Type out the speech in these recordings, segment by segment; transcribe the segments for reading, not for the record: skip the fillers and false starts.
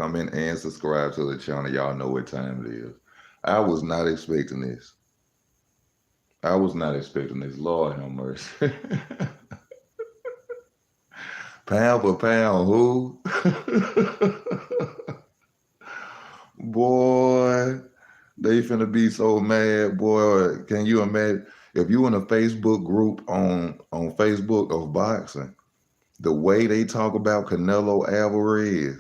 comment, and subscribe to the channel. Y'all know what time it is. I was not expecting this. I was not expecting this. Lord have mercy. Pound for pound, who? Boy, they finna be so mad, boy. Can you imagine if you in a Facebook group on Facebook of boxing, the way they talk about Canelo Alvarez,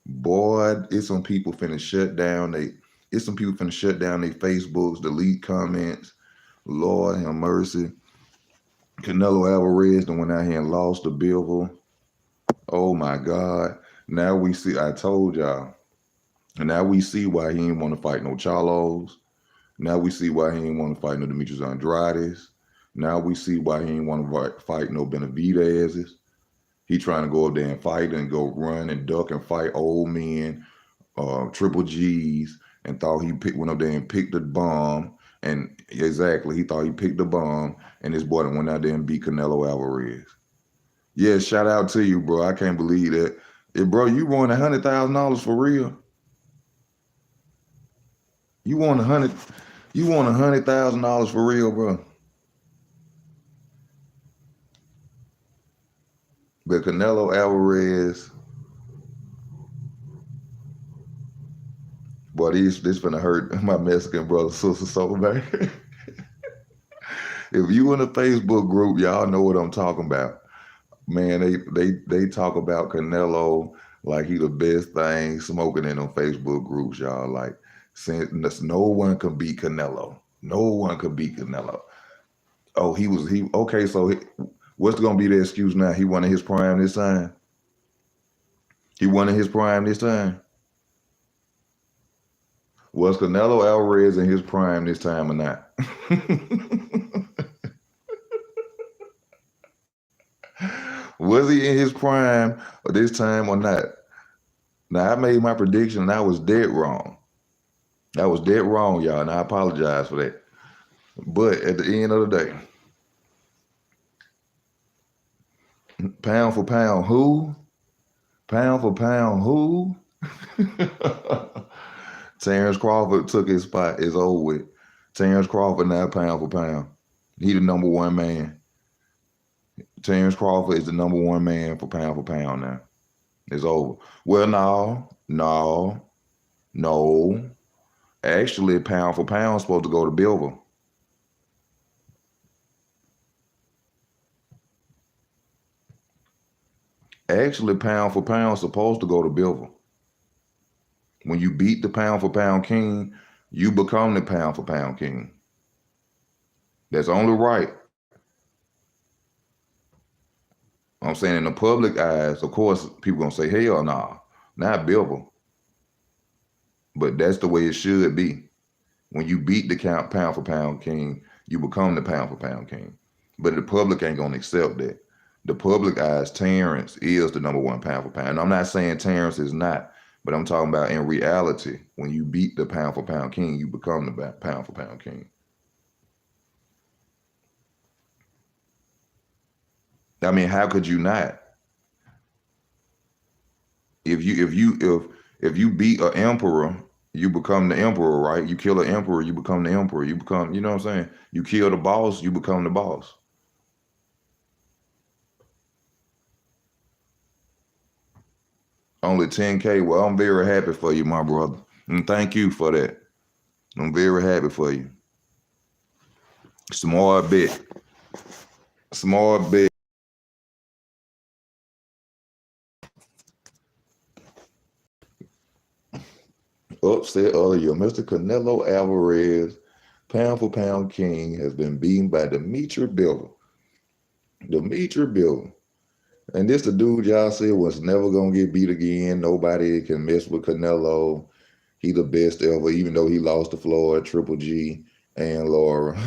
boy, it's some people finna shut down it's some people finna shut down their Facebooks, delete comments. Lord have mercy. Canelo Alvarez the went out here and lost to Bivol. Oh my God. Now we see, I told y'all. And now we see why he didn't want to fight no Charlos. Now we see why he didn't want to fight no Demetrius Andrades. Now we see why he didn't want to fight no Benavidez's. He trying to go up there and fight and go run and duck and fight old men, triple G's, and thought went up there and picked the bomb. And exactly, he thought he picked the bomb, and this boy went out there and beat Canelo Alvarez. Yeah, shout out to you, bro. I can't believe that. Bro, you won $100,000 for real. You won $100,000 for real, bro. But Canelo Alvarez, boy, this finna hurt my Mexican brother sister so bad. If you in a Facebook group, y'all know what I'm talking about. Man, they talk about Canelo like he the best thing smoking in them Facebook groups, y'all. Like, since no one can beat Canelo. No one could beat Canelo. Oh, okay, so what's gonna be the excuse now? He won in his prime this time? He won in his prime this time? Was Canelo Alvarez in his prime this time or not? Was he in his prime this time or not? Now, I made my prediction and I was dead wrong. I was dead wrong, y'all, and I apologize for that. But at the end of the day, pound for pound, who? Pound for pound, who? Terrence Crawford took his spot. It's over with. Terrence Crawford now pound for pound. He the number one man. Terrence Crawford is the number one man for pound now. It's over. Well, no. Actually, pound for pound is supposed to go to Bivol. Actually, pound for pound is supposed to go to Bivol. When you beat the pound for pound king, you become the pound for pound king. That's only right. I'm saying in the public eyes, of course, people gonna say, hell nah, not Bivol. But that's the way it should be. When you beat the pound for pound king, you become the pound for pound king. But the public ain't gonna accept that. The public eyes, Terrence is the number one pound for pound. And I'm not saying Terrence is not, but I'm talking about in reality, when you beat the pound for pound king, you become the pound for pound king. I mean, how could you not? If you beat an emperor, you become the emperor, right? You kill an emperor, you become the emperor. You become, you know what I'm saying? You kill the boss, you become the boss. Only 10K. Well, I'm very happy for you, my brother. And thank you for that. I'm very happy for you. Small bit. Small bit. Upset earlier, Mr. Canelo Alvarez, pound for pound king, has been beaten by Demetri Bivol. Demetri Bivol. And this the dude y'all said was never going to get beat again. Nobody can mess with Canelo. He the best ever, even though he lost to Floyd, Triple G, and Laura.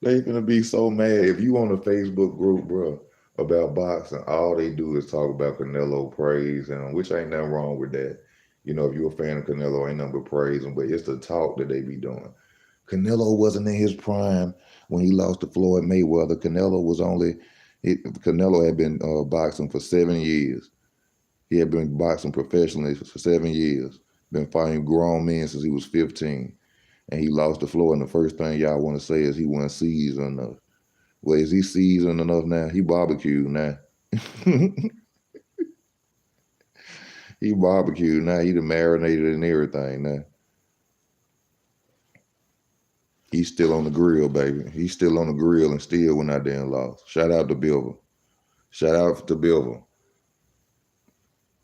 They gonna be so mad. If you on a Facebook group, bro, about boxing, all they do is talk about Canelo, praise him, which ain't nothing wrong with that. You know, if you're a fan of Canelo, ain't nothing but praise him, but it's the talk that they be doing. Canelo wasn't in his prime when he lost to Floyd Mayweather. Canelo was only Canelo had been boxing for 7 years. He had been boxing professionally for 7 years. Been fighting grown men since he was 15. And he lost the floor. And the first thing y'all want to say is he wasn't seasoned enough. Well, is he seasoned enough now? He barbecued now. He barbecued now. He done marinated and everything now. He's still on the grill, baby. He's still on the grill and still went out there and lost. Shout out to Bilbo. Shout out to Bilbo.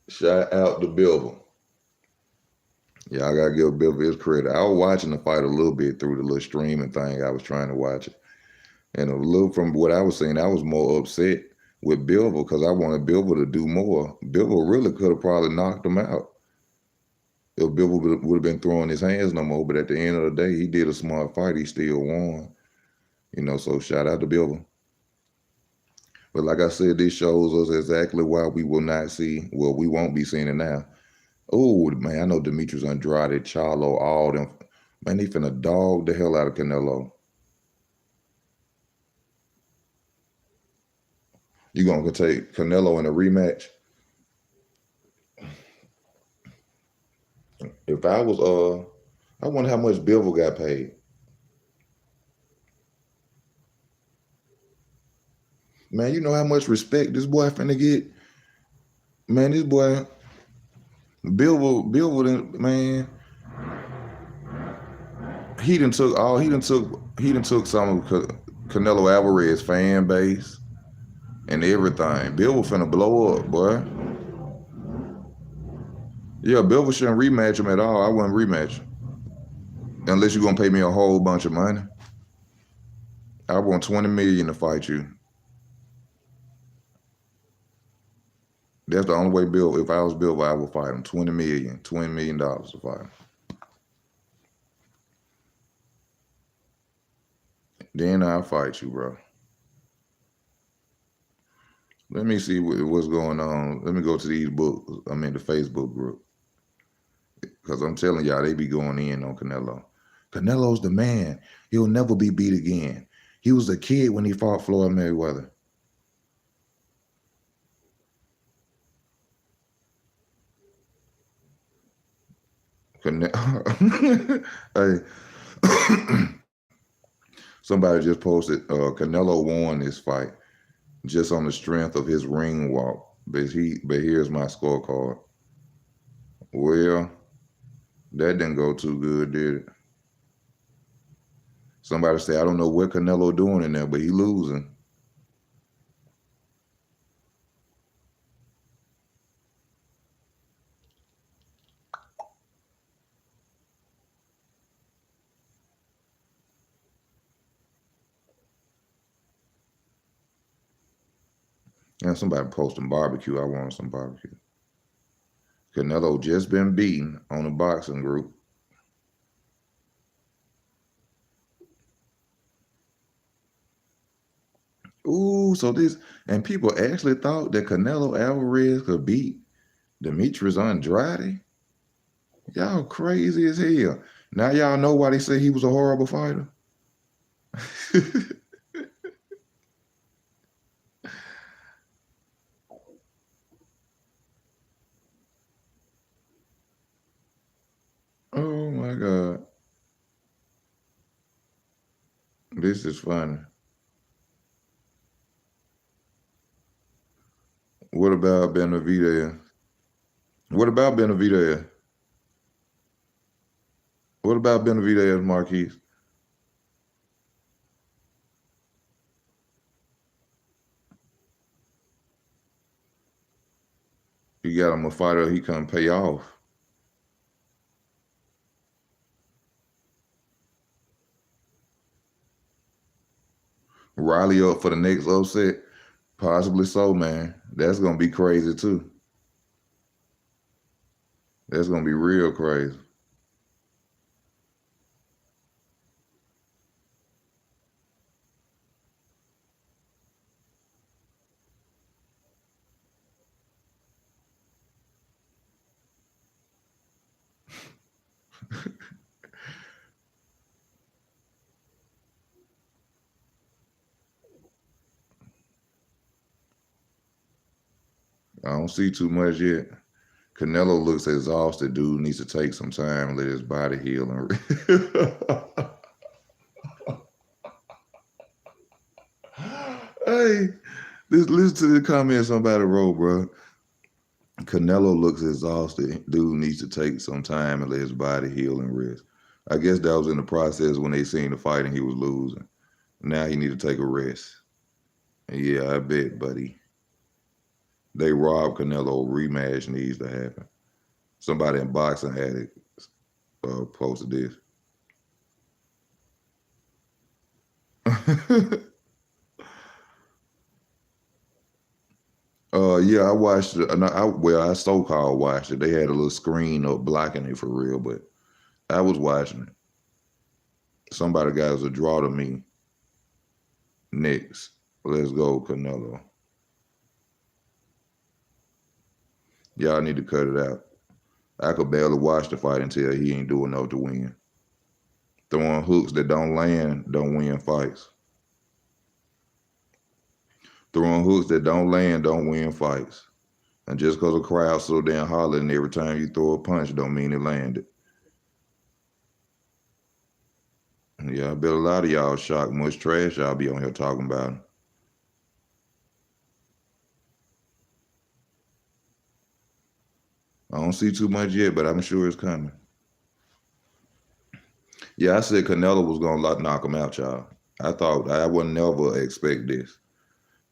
Shout out to Bilbo. Yeah, I gotta give Bilbo his credit. I was watching the fight a little bit through the little streaming thing. I was trying to watch it. And a little from what I was seeing, I was more upset with Bilbo because I wanted Bilbo to do more. Bilbo really could have probably knocked him out if Bilbo would have been throwing his hands no more. But at the end of the day, he did a smart fight. He still won. So shout out to Bilbo. But like I said, this shows us exactly why we will not see, well, we won't be seeing it now. Oh, man, I know Demetrius Andrade, Charlo, all them. Man, they finna dog the hell out of Canelo. You gonna take Canelo in a rematch? If I was, I wonder how much Bivol got paid. Man, you know how much respect this boy finna get? Man, this boy, Bivol, man, he done took some of Canelo Alvarez fan base and everything. Bivol finna blow up, boy. Yeah, Bivol shouldn't rematch him at all. I wouldn't rematch him. Unless you're gonna pay me a whole bunch of money. I want 20 million to fight you. That's the only way Bill, if I was Bill, I would fight him. $20 million to fight him. Then I'll fight you, bro. Let me see what's going on. Let me go to these books. I mean, the Facebook group. Because I'm telling y'all, they be going in on Canelo. Canelo's the man. He'll never be beat again. He was a kid when he fought Floyd Mayweather. Hey, somebody just posted Canelo won this fight just on the strength of his ring walk. But here's my scorecard. Well, that didn't go too good, did it? Somebody say, I don't know what Canelo doing in there, but he losing. And somebody posting barbecue. I want some barbecue. Canelo just been beaten on a boxing group. Ooh, so this, and people actually thought that Canelo Alvarez could beat Demetrius Andrade. Y'all crazy as hell. Now y'all know why they say he was a horrible fighter. Oh my God. This is funny. What about Benavidez? What about Benavidez? What about Benavidez, Marquise? You got him a fighter he couldn't pay off. Riley up for the next upset? Possibly so, man. That's gonna be crazy too. That's gonna be real crazy. I don't see too much yet. Canelo looks exhausted. Dude needs to take some time and let his body heal. Hey, listen to the comments somebody wrote, bro. Canelo looks exhausted. Dude needs to take some time and let his body heal and rest. I guess that was in the process when they seen the fight and he was losing. Now he need to take a rest. Yeah, I bet, buddy. They robbed Canelo. Rematch needs to happen. Somebody in boxing had it posted this. Yeah, I watched it. I so-called watched it. They had a little screen up blocking it for real, but I was watching it. Somebody got us a draw to me next. Let's go, Canelo. Y'all need to cut it out. I could barely watch the fight until he ain't doing enough to win. Throwing hooks that don't land don't win fights. Throwing hooks that don't land don't win fights. And just because a crowd so damn hollering every time you throw a punch don't mean it landed. Yeah, I bet a lot of y'all shocked much trash y'all be on here talking about. I don't see too much yet, but I'm sure it's coming. Yeah, I said Canelo was gonna knock him out, y'all. I thought I would never expect this.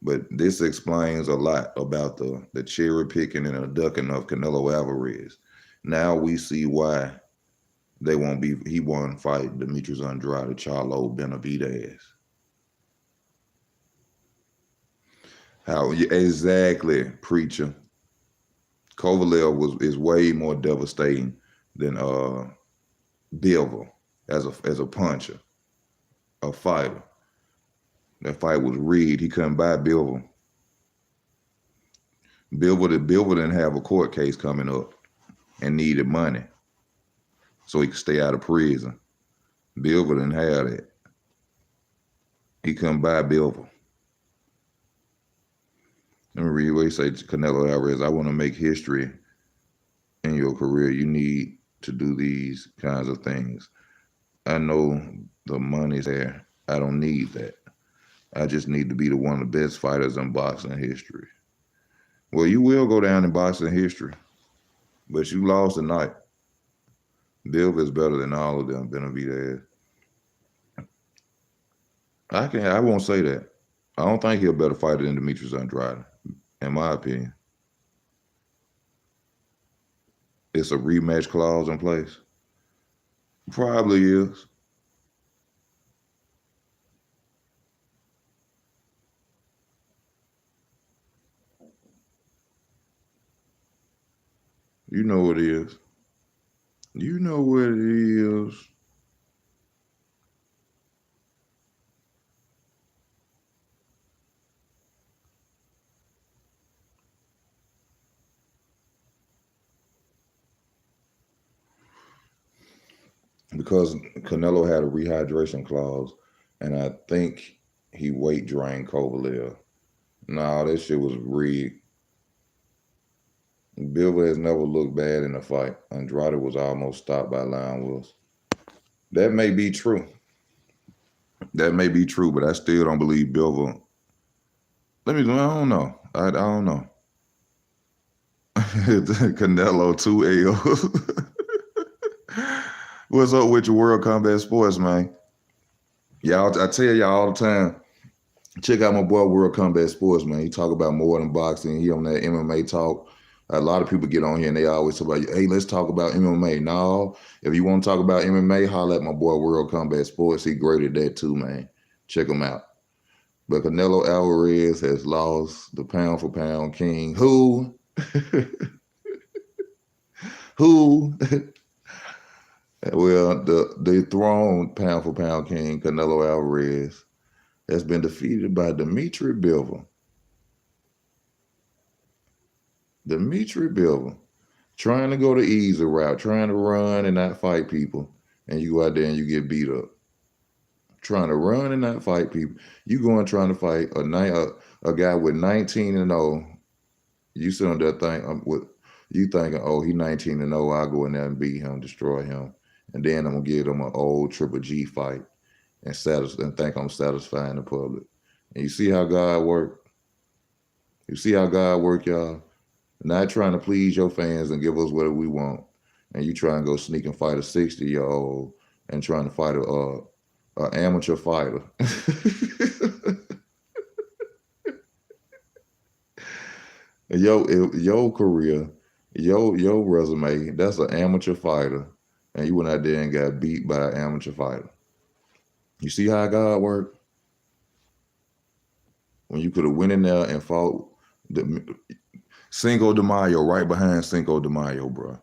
But this explains a lot about the cherry picking and the ducking of Canelo Alvarez. Now we see why he won't fight Demetrius Andrade, Charlo Benavidez. How exactly, preacher. Kovalev is way more devastating than Bivol as a puncher, a fighter. That fight was rigged. He couldn't buy Bivol. Bivol didn't have a court case coming up and needed money so he could stay out of prison. Bivol didn't have that. He couldn't buy Bivol. Let me read what he said to Canelo Alvarez. I want to make history in your career. You need to do these kinds of things. I know the money's there. I don't need that. I just need to be one of the best fighters in boxing history. Well, you will go down in boxing history, but you lost tonight. Bivol is better than all of them, Benavidez. I won't say that. I don't think he's a better fighter than Demetrius Andrade, in my opinion. It's a rematch clause in place. Probably is. You know what it is. You know what it is. Because Canelo had a rehydration clause, and I think he weight drained Kovalev. Nah, that shit was rigged. Bivol has never looked bad in a fight. Andrade was almost stopped by Lion Wills. That may be true. That may be true, but I still don't believe Bivol. I don't know. I don't know. Canelo 2 L's. What's up with your World Combat Sports, man? Y'all, I tell y'all all the time, check out my boy World Combat Sports, man. He talk about more than boxing. He on that MMA talk. A lot of people get on here and they always talk about, hey, let's talk about MMA. No, if you want to talk about MMA, holler at my boy World Combat Sports. He great at that too, man. Check him out. But Canelo Alvarez has lost the pound for pound king. Who? Who? Well, the dethroned pound for pound king, Canelo Alvarez, has been defeated by Dimitri Bivol. Dimitri Bivol, trying to go the easy route, trying to run and not fight people, and you go out there and you get beat up. Trying to run and not fight people. You going trying to fight a guy with 19-0 You sit on that thing with you thinking, oh, he 19-0. I'll go in there and beat him, destroy him, and then I'm gonna give him an old Triple G fight and think I'm satisfying the public. And you see how God work. You see how God work, y'all. Not trying to please your fans and give us what we want, and you try and go sneak and fight a 60-year-old and trying to fight a amateur fighter. Your career, your resume, that's an amateur fighter, and you went out there and got beat by an amateur fighter. You see how God worked? When you could have went in there and fought the Cinco de Mayo, right behind Cinco de Mayo, bro.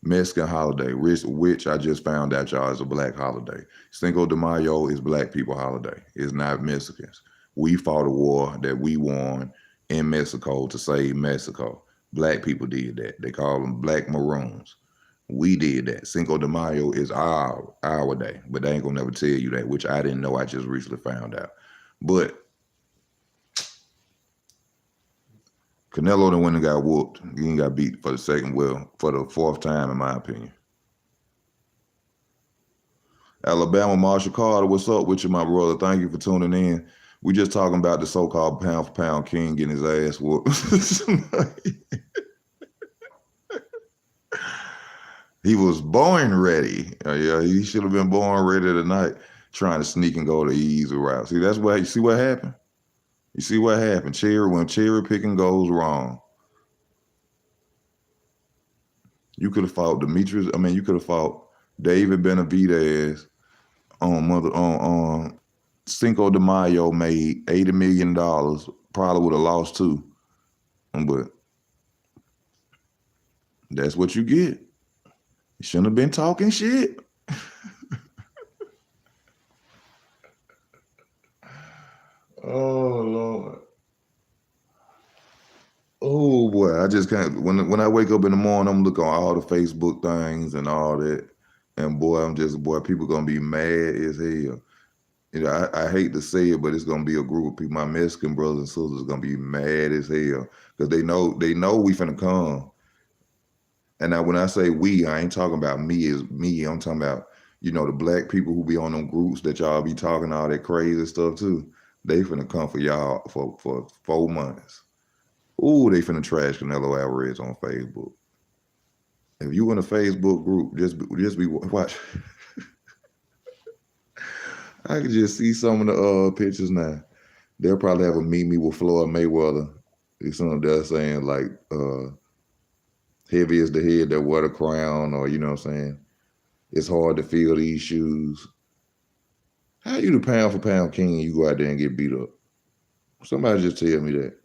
Mexican holiday, which I just found out, y'all, is a black holiday. Cinco de Mayo is black people holiday. It's not Mexicans. We fought a war that we won in Mexico to save Mexico. Black people did that. They call them black maroons. We did that. Cinco de Mayo is our day, but they ain't gonna never tell you that, which I didn't know. I just recently found out. But Canelo the one that got whooped. He ain't got beat for the fourth time, in my opinion. Alabama Marshall Carter, what's up with you, my brother? Thank you for tuning in. We just talking about the so-called pound for pound king getting his ass whooped. He was born ready. Yeah, he should have been born ready tonight, trying to sneak and go the easy route. See, that's what you see what happened. You see what happened. When cherry picking goes wrong. You could have fought Demetrius. I mean, you could have fought David Benavidez on Cinco de Mayo, made $80 million. Probably would have lost too. But that's what you get. You shouldn't have been talking shit. Oh Lord. Oh boy, I just can't. When I wake up in the morning, I'm looking on all the Facebook things and all that, and boy, people gonna be mad as hell. You know, I hate to say it, but it's gonna be a group of people. My Mexican brothers and sisters gonna be mad as hell because they know we finna come. And now when I say we, I ain't talking about me as me. I'm talking about the black people who be on them groups that y'all be talking all that crazy stuff too. They finna come for y'all for 4 months. Ooh, they finna trash Canelo Alvarez on Facebook. If you in a Facebook group, just be watch. I can just see some of the pictures now. They'll probably have a meet me with Floyd Mayweather. It's something there saying like heavy is the head that wear the crown, or you know what I'm saying? It's hard to fill these shoes. How you the pound for pound king and you go out there and get beat up? Somebody just tell me that.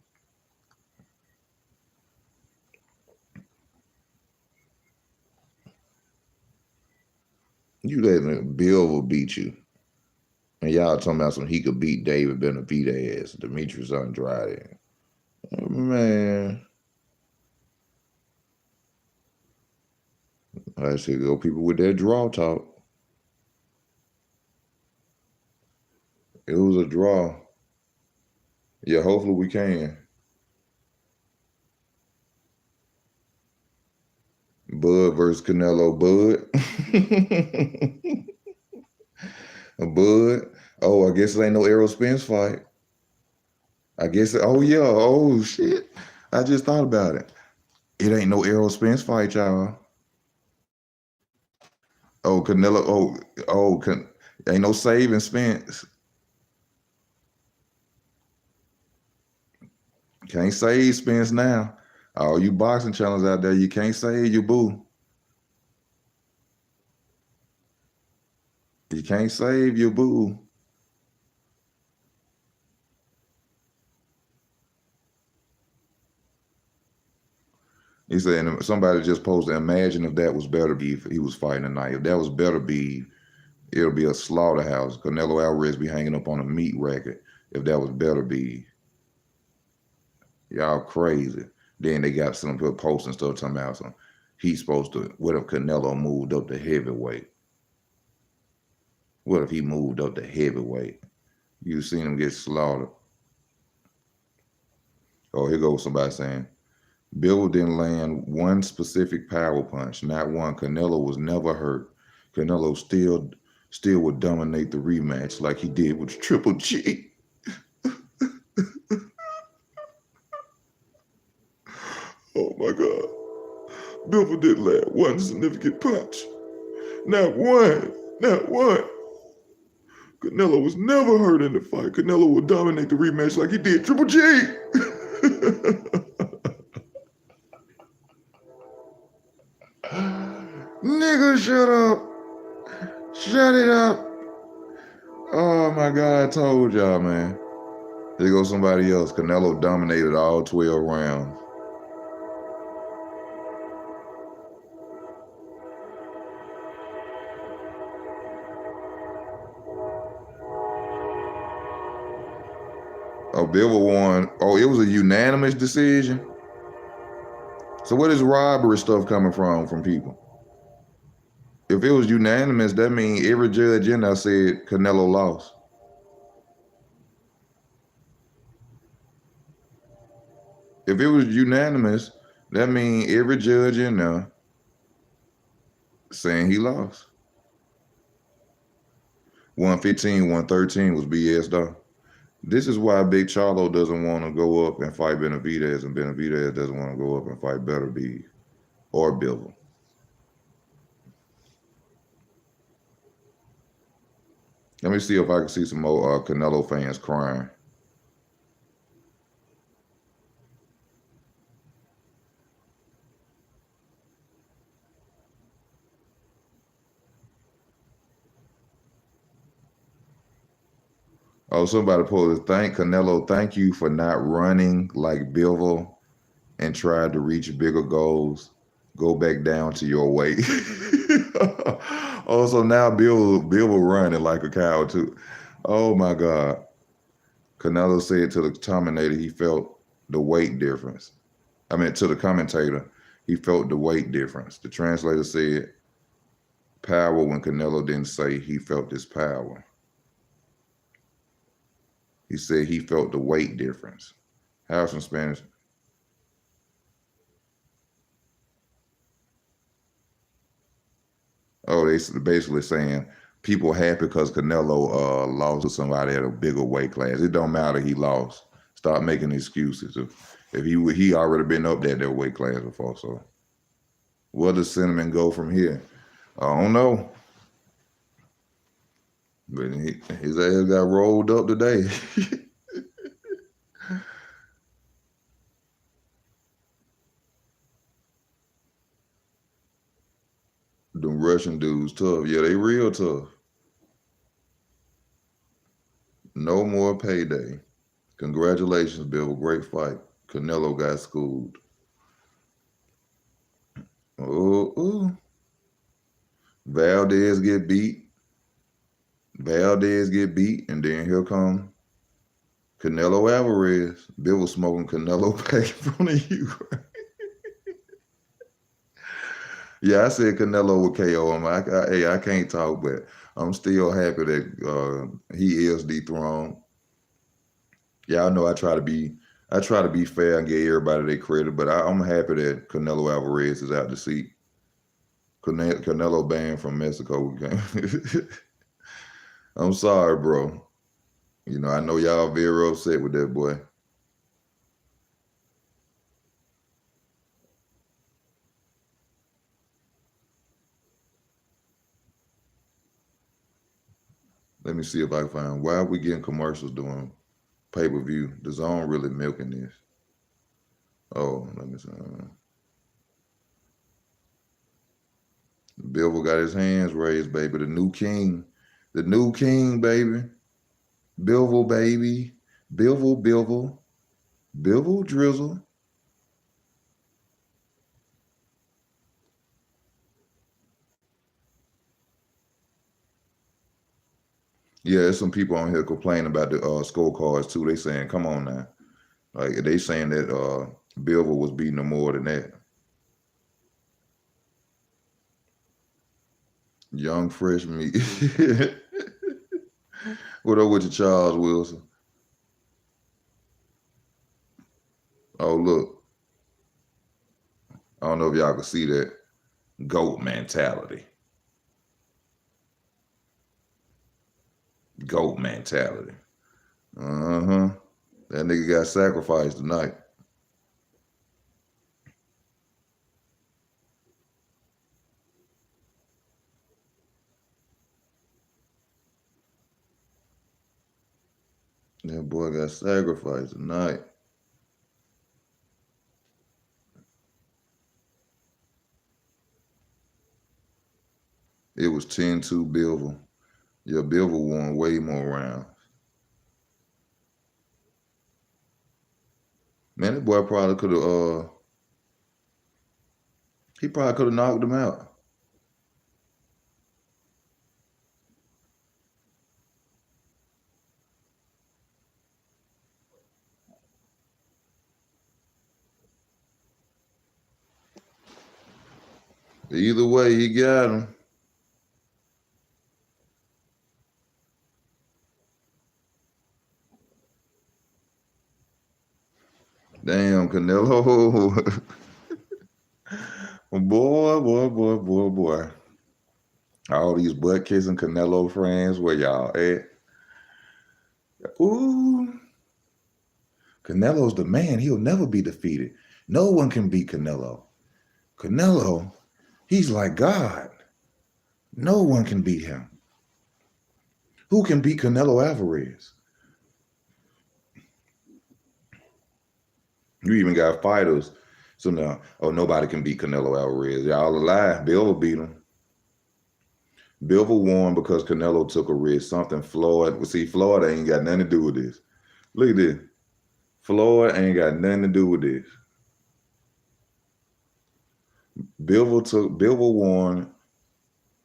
You letting Bill will beat you. And y'all talking about he could beat David Benavidez, Demetrius Andrade. Oh, man. I said, go people with that draw talk. It was a draw. Yeah, hopefully we can. Bud versus Canelo. Bud. A Bud. Oh, I guess it ain't no Errol Spence fight. I guess, oh yeah, oh shit. I just thought about it. It ain't no Errol Spence fight, y'all. Oh, Canelo, ain't no saving Spence. Can't save Spence now. All you boxing channels out there, you can't save your boo. You can't save your boo. He said, somebody just posted, imagine if that was better beef he was fighting tonight. If that was better beef, it'll be a slaughterhouse. Canelo Alvarez be hanging up on a meat racket if that was better beef. Y'all crazy. Then they got some people posting stuff talking about some. He's supposed to, what if Canelo moved up to heavyweight? What if he moved up to heavyweight? You seen him get slaughtered. Oh, here goes somebody saying, Bivol didn't land one specific power punch, not one. Canelo was never hurt. Canelo still would dominate the rematch like he did with Triple G. Oh my God. Bivol didn't land one significant punch. Not one. Not one. Canelo was never hurt in the fight. Canelo would dominate the rematch like he did Triple G. Nigga, shut up. Shut it up. Oh my God, I told y'all, man. There goes somebody else. Canelo dominated all 12 rounds. Oh, Bivol won. Oh, it was a unanimous decision. So where is robbery stuff coming from people? If it was unanimous, that means every judge in there said Canelo lost. If it was unanimous, that means every judge in there saying he lost. 115, 113 was BS though. This is why Big Charlo doesn't want to go up and fight Benavidez, and Benavidez doesn't want to go up and fight Beterbiev or Bivol. Let me see if I can see some more Canelo fans crying. Oh, somebody posted, thank Canelo, thank you for not running like Bivol and tried to reach bigger goals. Go back down to your weight. Oh, so now Bivol running like a cow too. Oh my God. Canelo said to the commentator he felt the weight difference. I mean, to the commentator, he felt the weight difference. The translator said power when Canelo didn't say he felt this power. He said he felt the weight difference. How's in Spanish? Oh, they basically saying people happy because Canelo lost to somebody at a bigger weight class. It don't matter he lost. Stop making excuses. If he already been up there that weight class before. So where does Cinnamon go from here? I don't know. But his ass got rolled up today. Them Russian dudes tough. Yeah, they real tough. No more payday. Congratulations, Bill. Great fight. Canelo got schooled. Oh, ooh. Valdez get beat. Valdez get beat, and then here come Canelo Alvarez. Bill was smoking Canelo back in front of you. Yeah, I said Canelo would KO him. Hey, I can't talk, but I'm still happy that he is dethroned. Yeah, I know I try to be fair and give everybody their credit, but I'm happy that Canelo Alvarez is out the seat. Canelo banned from Mexico. I'm sorry, bro. You know, I know y'all very upset with that boy. Let me see if I can find why are we getting commercials doing pay-per-view. The Zone really milking this. Oh, let me see. Bivol got his hands raised, baby. The new king. The new king, baby. Bivol, baby. Bivol, Bivol. Bivol Drizzle. Yeah, there's some people on here complaining about the scorecards too. They saying, come on now. Like they saying that Bivol was beating them more than that. Young fresh meat. What up with you, Charles Wilson? Oh, look. I don't know if y'all can see that GOAT mentality. GOAT mentality. Uh-huh. That nigga got sacrificed tonight. That boy got sacrificed tonight. It was 10-2 Bivol. Yeah, Bivol won way more rounds. Man, that boy probably could have he probably could have knocked him out. Either way, he got him. Damn, Canelo. Boy. All these butt kissing Canelo friends, where y'all at? Ooh. Canelo's the man. He'll never be defeated. No one can beat Canelo. Canelo, he's like God. No one can beat him. Who can beat Canelo Alvarez? You even got fighters. So now, oh, nobody can beat Canelo Alvarez. Y'all alive. Bill will beat him. Bivol won because Canelo took a risk. Something Floyd. See, Floyd ain't got nothing to do with this. Look at this. Floyd ain't got nothing to do with this. Bivol won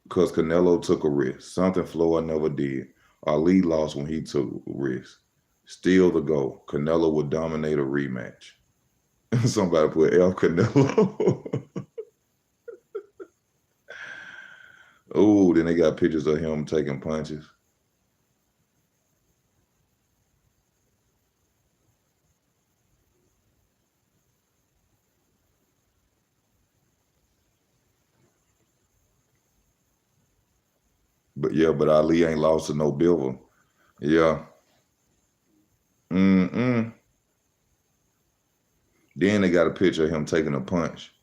because Canelo took a risk. Something Floyd never did. Ali lost when he took a risk. Still the goal. Canelo would dominate a rematch. Somebody put El Canelo. Oh, then they got pictures of him taking punches. But yeah, but Ali ain't lost to no Bivol. Yeah. Mm-mm. Then they got a picture of him taking a punch.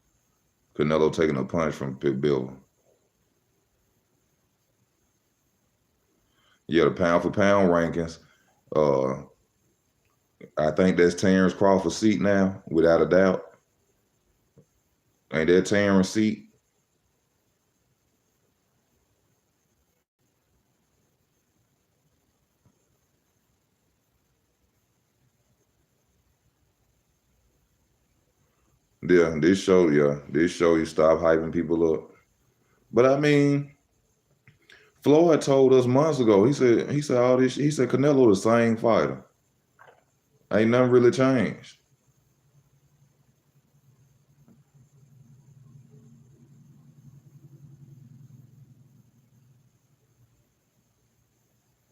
Canelo taking a punch from Bivol. Yeah, the pound for pound rankings. Uh, I think that's Terrence Crawford's seat now, without a doubt. Ain't that Terrence seat? This show you stop hyping people up. But I mean, Floyd told us months ago. He said all this. He said Canelo the same fighter. Ain't nothing really changed.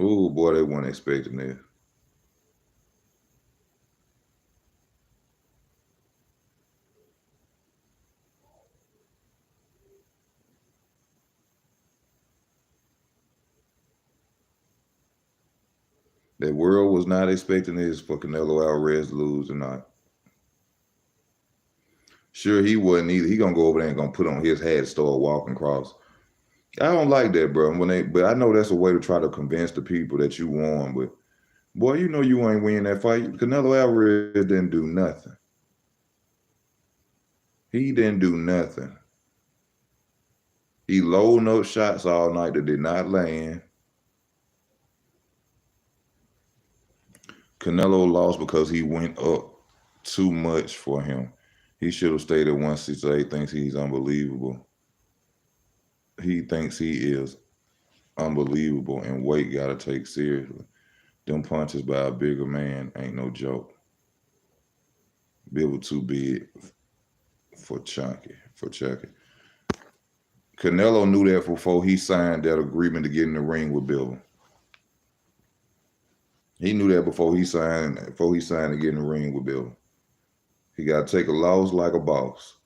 Ooh, boy, they weren't expecting this. The world was not expecting this for Canelo Alvarez to lose tonight. Sure, he wasn't either. He gonna go over there and gonna put on his hat, start walking across. I don't like that, bro. But I know that's a way to try to convince the people that you won. But boy, you know you ain't winning that fight. Canelo Alvarez didn't do nothing. He didn't do nothing. He loading up shots all night that did not land. Canelo lost because he went up too much for him. He should have stayed at 168. Thinks he's unbelievable. He thinks he is unbelievable, and weight got to take seriously. Them punches by a bigger man ain't no joke. Bill too big for Chunky. Canelo knew that before he signed that agreement to get in the ring with Bill. He knew that before he signed to get in the ring with Bill. He got to take a loss like a boss.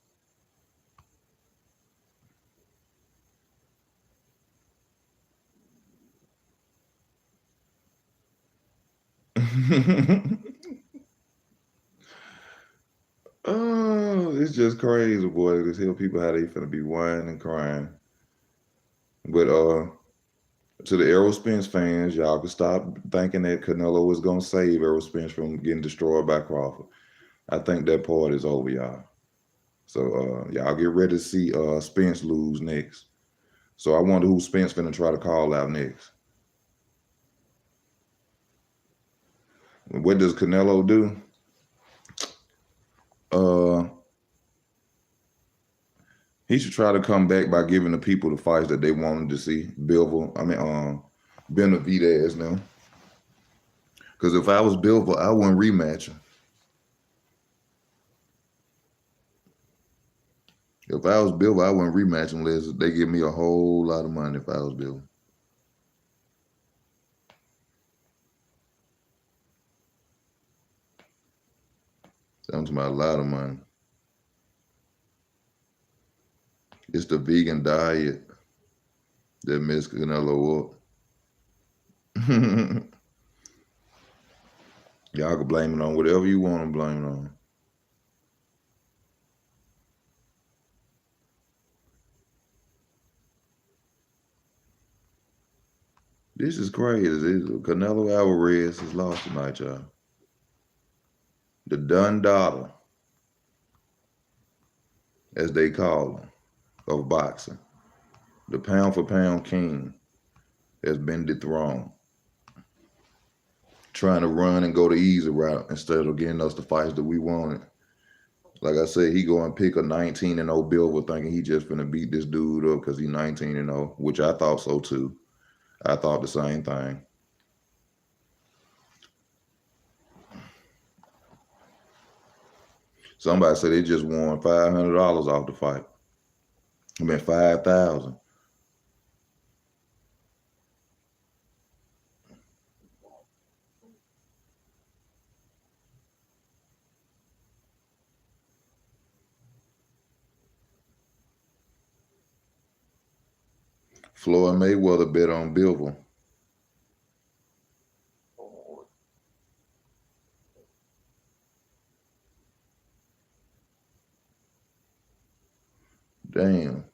Oh, it's just crazy, boy. To tell people how they finna be whining and crying. But to the Errol Spence fans, y'all can stop thinking that Canelo was gonna save Errol Spence from getting destroyed by Crawford. I think that part is over, y'all. So y'all get ready to see Spence lose next. So I wonder who Spence finna try to call out next. What does Canelo do? Uh, he should try to come back by giving the people the fights that they wanted to see. Benavidez now. Because if I was Bivol, I wouldn't rematch him. If I was Bivol, I wouldn't rematch him unless they give me a whole lot of money if I was Bivol. That about a lot of money. It's the vegan diet that messed Canelo up. Y'all can blame it on whatever you want to blame it on. This is crazy. Canelo Alvarez has lost tonight, y'all. The Dun Dada, as they call him, of boxing. The pound for pound king has been dethroned. Trying to run and go the easy route instead of getting us the fights that we wanted. Like I said, he go and pick a 19-0 Bivol thinking he just finna beat this dude up because he's 19-0, which I thought so too. I thought the same thing. Somebody said they just won $500 off the fight. I mean, 5,000. Floyd Mayweather bet on Bivol. Damn.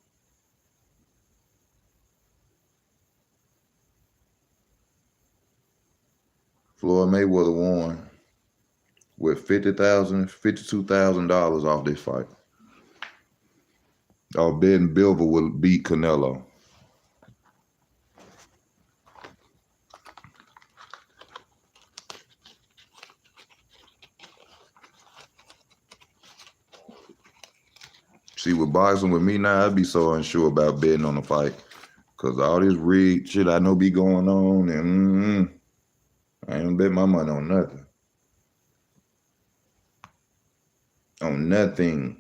Floyd Mayweather won with $52,000 off this fight. Betting Bivol will beat Canelo. See, with boxing with me now, I'd be so unsure about betting on the fight. Because all this rigged shit I know be going on, and I ain't bet my money on nothing. On nothing.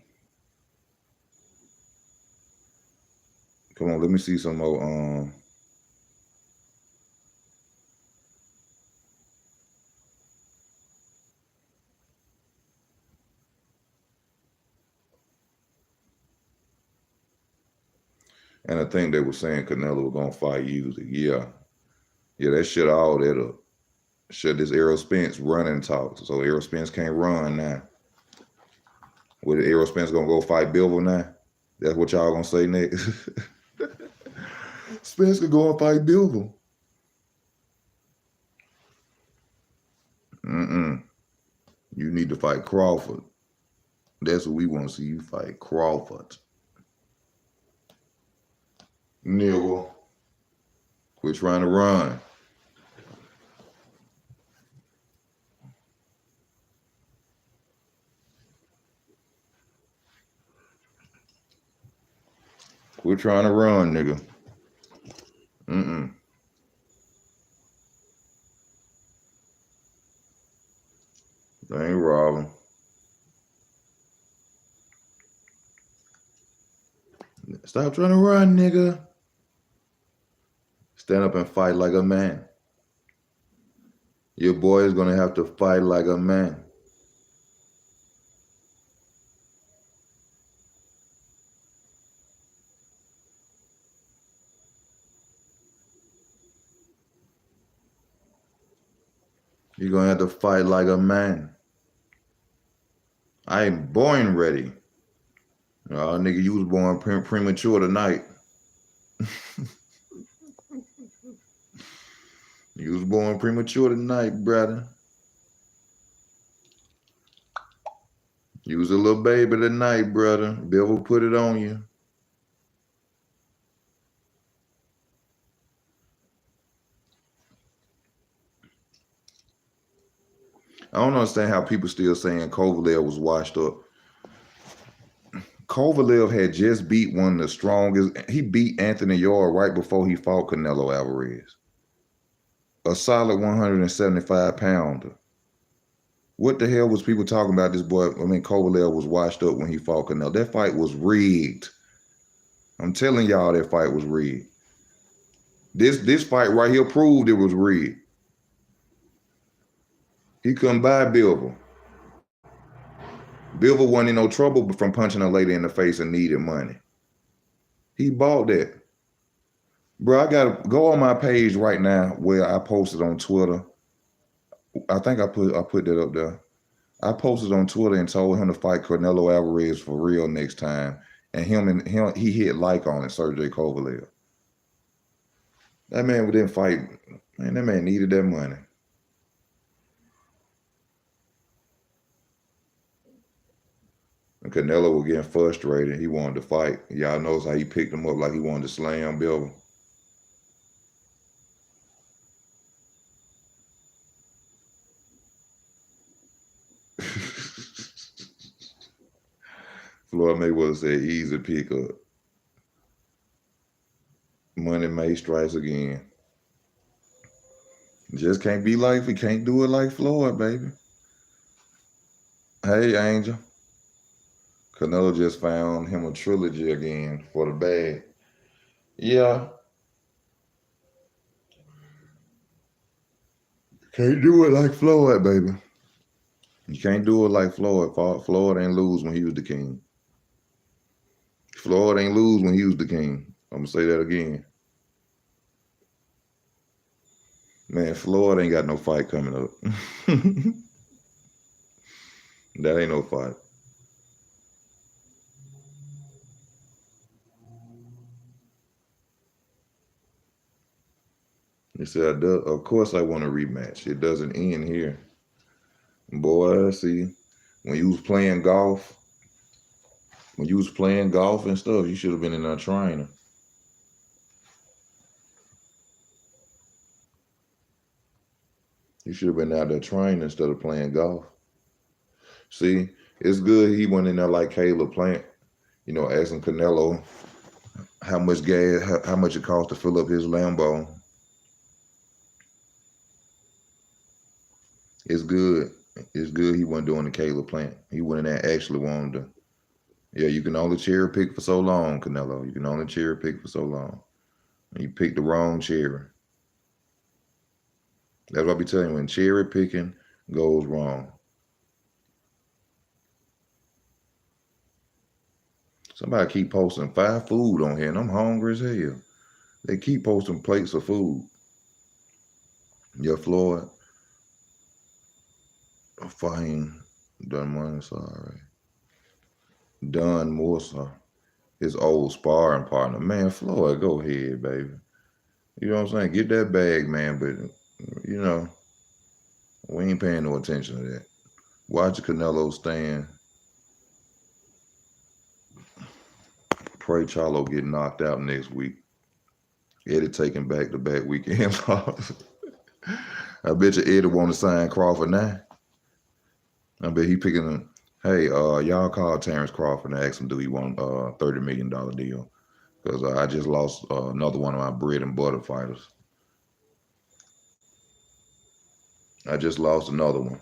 Come on, let me see some more. And I think they were saying Canelo was gonna fight Usyk. Yeah, that shit all that up. Shut this Errol Spence running talks. So Errol Spence can't run now. What, Errol Spence gonna go fight Bivol now? That's what y'all gonna say next? Spence could go and fight Bivol. You need to fight Crawford. That's what we want to see you fight, Crawford. Nigga, quit trying to run. Quit trying to run, nigga. They ain't robbing. Stop trying to run, nigga. Stand up and fight like a man. Your boy is gonna have to fight like a man. You're gonna have to fight like a man. I ain't born ready. Oh, nigga, you was born premature tonight. You was born premature tonight, brother. You was a little baby tonight, brother. Devil put it on you. I don't understand how people still saying Kovalev was washed up. Kovalev had just beat one of the strongest. He beat Anthony Yarde right before he fought Canelo Alvarez. A solid 175 pounder. What the hell was people talking about this boy? I mean, Kovalev was washed up when he fought Canelo. That fight was rigged. I'm telling y'all that fight was rigged. This fight right here proved it was rigged. He couldn't buy Bivol. Bivol wasn't in no trouble from punching a lady in the face and needed money. He bought that. Bro, I gotta go on my page right now where I posted on Twitter. I think I put that up there. I posted on Twitter and told him to fight Canelo Alvarez for real next time. And he hit like on it, Sergey Kovalev. That man didn't fight. Man, that man needed that money. And Canelo was getting frustrated. He wanted to fight. Y'all knows how he picked him up like he wanted to slam Bivol. Floyd Mayweather said, easy pickup. Money May strikes again. Just can't be like, he can't do it like Floyd, baby. Hey, Angel. Canelo just found him a trilogy again for the bag. Yeah. Can't do it like Floyd, baby. You can't do it like Floyd. Floyd ain't lose when he was the king. Floyd ain't lose when he was the king. I'm going to say that again. Man, Floyd ain't got no fight coming up. That ain't no fight. He said, of course I want a rematch. It doesn't end here. Boy, see, when you was playing golf and stuff, you should have been in there training. You should have been out there training instead of playing golf. See, it's good he went in there like Caleb Plant, asking Canelo how much gas, how much it cost to fill up his Lambo. It's good. It's good he wasn't doing the Caleb Plant. He went in there actually wanted to. Yeah, you can only cherry pick for so long, Canelo. You can only cherry pick for so long. And you picked the wrong cherry. That's what I be telling you, when cherry picking goes wrong. Somebody keep posting 5 food on here, and I'm hungry as hell. They keep posting plates of food. Yeah, Floyd. Fine. Done money, sorry. Done Morsa, his old sparring partner. Man, Floyd, go ahead, baby. You know what I'm saying? Get that bag, man. But, we ain't paying no attention to that. Watch Canelo stand. Pray Charlo get knocked out next week. Eddie taking back-to-back weekend losses. I bet you Eddie want to sign Crawford now. I bet he picking him. Hey, y'all call Terrence Crawford and ask him, do he want a $30 million deal? Because I just lost another one of my bread and butter fighters. I just lost another one.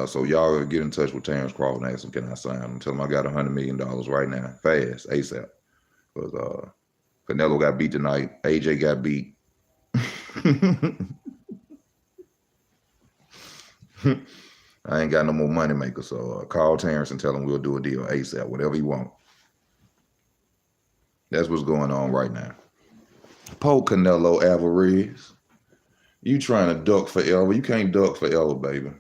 So y'all get in touch with Terrence Crawford and ask him, can I sign him? Tell him I got $100 million right now, fast, ASAP. Because Canelo got beat tonight. AJ got beat. I ain't got no more money maker, so call Terrence and tell him we'll do a deal ASAP, whatever you want. That's what's going on right now. Poke Canelo Alvarez. You trying to duck forever. You can't duck forever, baby.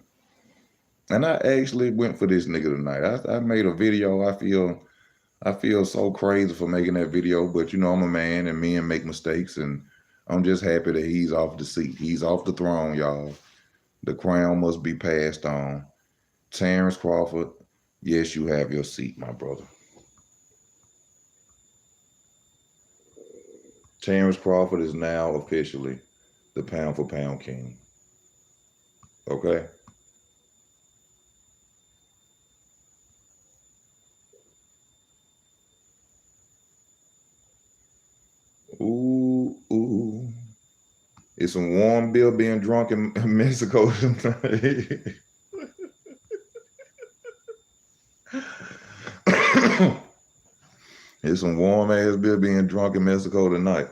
And I actually went for this nigga tonight. I made a video. I feel so crazy for making that video, but you know I'm a man and men make mistakes, and I'm just happy that he's off the seat. He's off the throne, y'all. The crown must be passed on. Terrence Crawford, yes, you have your seat, my brother. Terrence Crawford is now officially the pound for pound king. Okay? Ooh, ooh. It's some warm beer being drunk in Mexico tonight. It's some warm ass beer being drunk in Mexico tonight.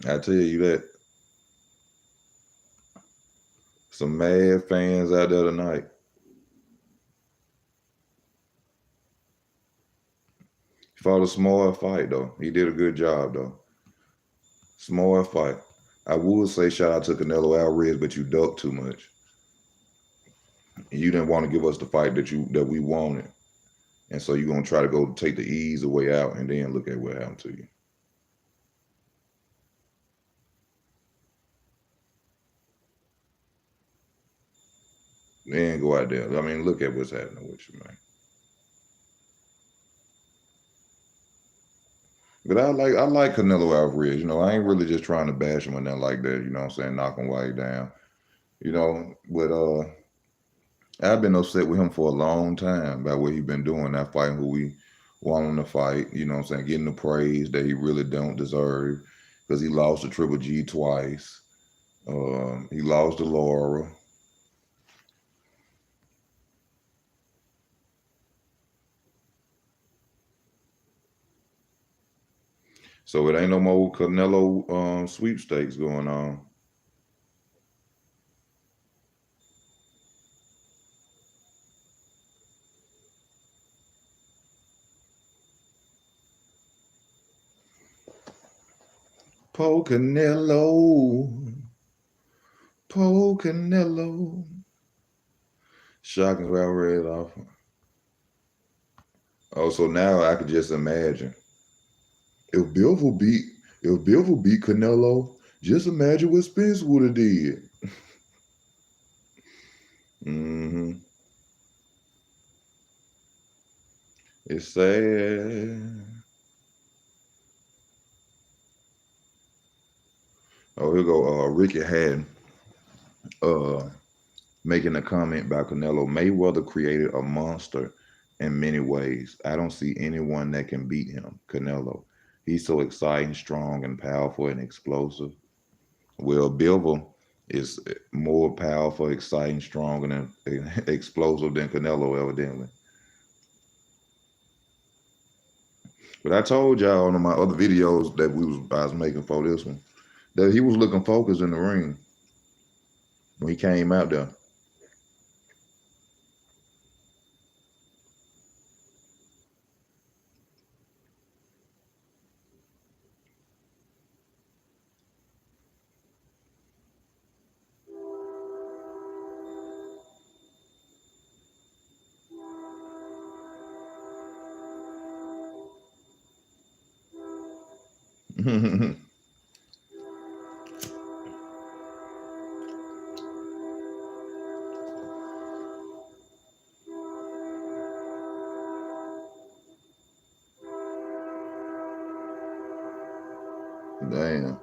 I tell you that. Some mad fans out there tonight. He fought a smart fight though. He did a good job though. Smart fight. I would say shout out to Canelo Alvarez, but you ducked too much. You didn't want to give us the fight that we wanted. And so you're gonna try to go take the easy way out and then look at what happened to you. Then go out there. I mean, look at what's happening with you, man. But I like Canelo Alvarez. You know, I ain't really just trying to bash him or nothing like that. You know what I'm saying? Knock him way down. You know, but I've been upset with him for a long time about what he been doing, not fighting who we want him to fight. You know what I'm saying? Getting the praise that he really don't deserve because he lost to Triple G twice. He lost to Laura. So it ain't no more Canelo sweepstakes going on. Po Canelo. Po Canelo. Shocking Alvarez off. Oh, so now I could just imagine. If Bivol beat if Bivol beat Canelo, just imagine what Spence would have did. Hmm. It's sad. Oh, here go Ricky Hatton uh making a comment about Canelo. Mayweather created a monster in many ways. I don't see anyone that can beat him, Canelo. He's so exciting, strong, and powerful and explosive. Well, Bivol is more powerful, exciting, strong, and explosive than Canelo, evidently. But I told y'all on my other videos that I was making for this one that he was looking focused in the ring when he came out there. Damn.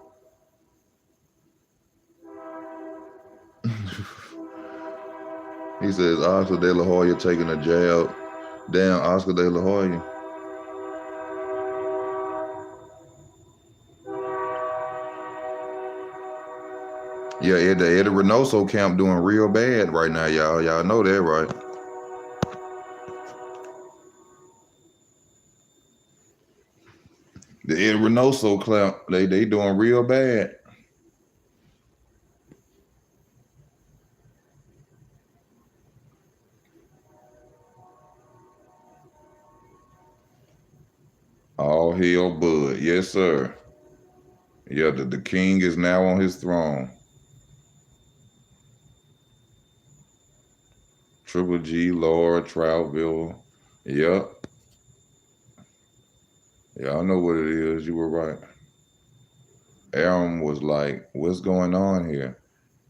He says Oscar De La Hoya taking a jab. Damn, Oscar De La Hoya. Yeah, the Eddie Reynoso camp doing real bad right now, y'all. Y'all know that, right? The Eddie Reynoso camp, they doing real bad. All hell, Bud. Yes, sir. Yeah, the king is now on his throne. Triple G, Laura, Troutville. Yep. Yeah, I know what it is. You were right. Aaron was like, what's going on here?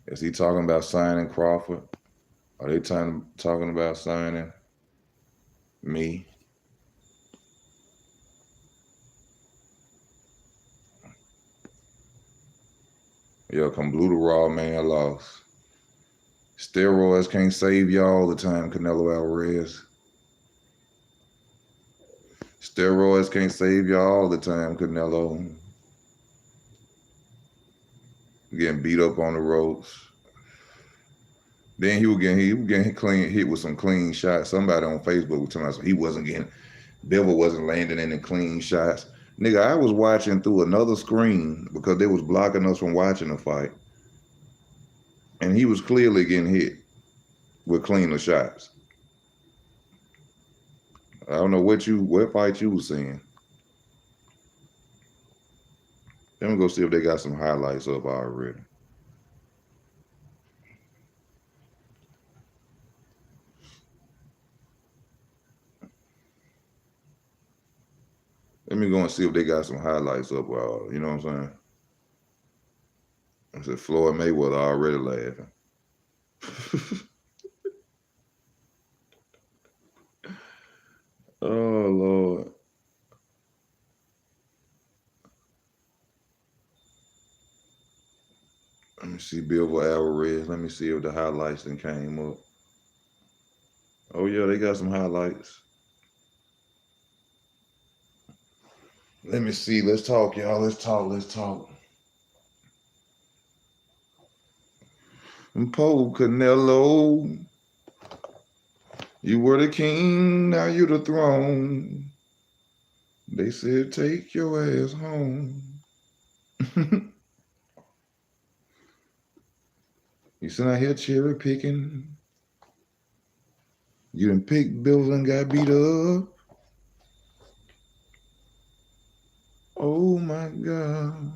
Is he talking about signing Crawford? Are they talking about signing me? Yeah, come Blue the Raw man lost. Steroids can't save you all the time, Canelo Alvarez. Steroids can't save you all the time, Canelo. Getting beat up on the ropes. Then he was getting clean hit with some clean shots. Somebody on Facebook was telling us he wasn't getting Bivol wasn't landing any clean shots. Nigga, I was watching through another screen because they was blocking us from watching the fight. And he was clearly getting hit with cleaner shots. I don't know what fight you was seeing. Let me go see if they got some highlights up already. Let me go and see if they got some highlights up. You know what I'm saying? I said Floyd Mayweather already laughing. Oh Lord. Let me see Billboard Alvarez. Let me see if the highlights then came up. Oh yeah, they got some highlights. Let me see. Let's talk, y'all. Let's talk. Let's talk. Po Canelo, you were the king, now you the throne. They said take your ass home. You sitting out here cherry picking. You done picked bills and got beat up. Oh my God.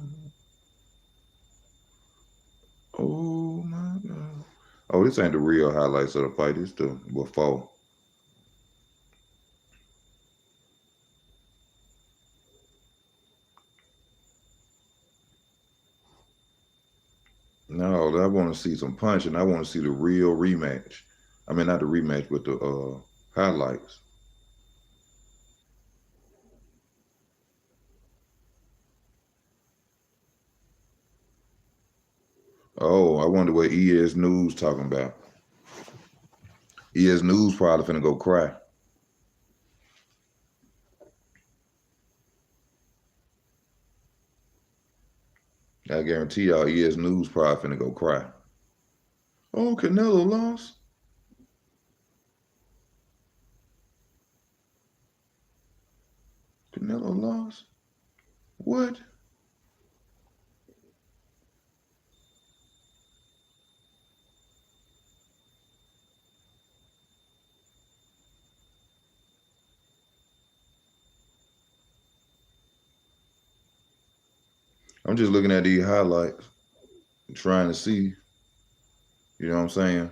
Oh my God. Oh, this ain't the real highlights of the fight. It's the before. No, I want to see some punching. I want to see the real rematch. I mean, not the rematch, but the highlights. Oh, I wonder what ES News talking about. ES News probably finna go cry. I guarantee y'all ES News probably finna go cry. Oh, Canelo lost? Canelo lost? What? I'm just looking at these highlights, trying to see, you know what I'm saying?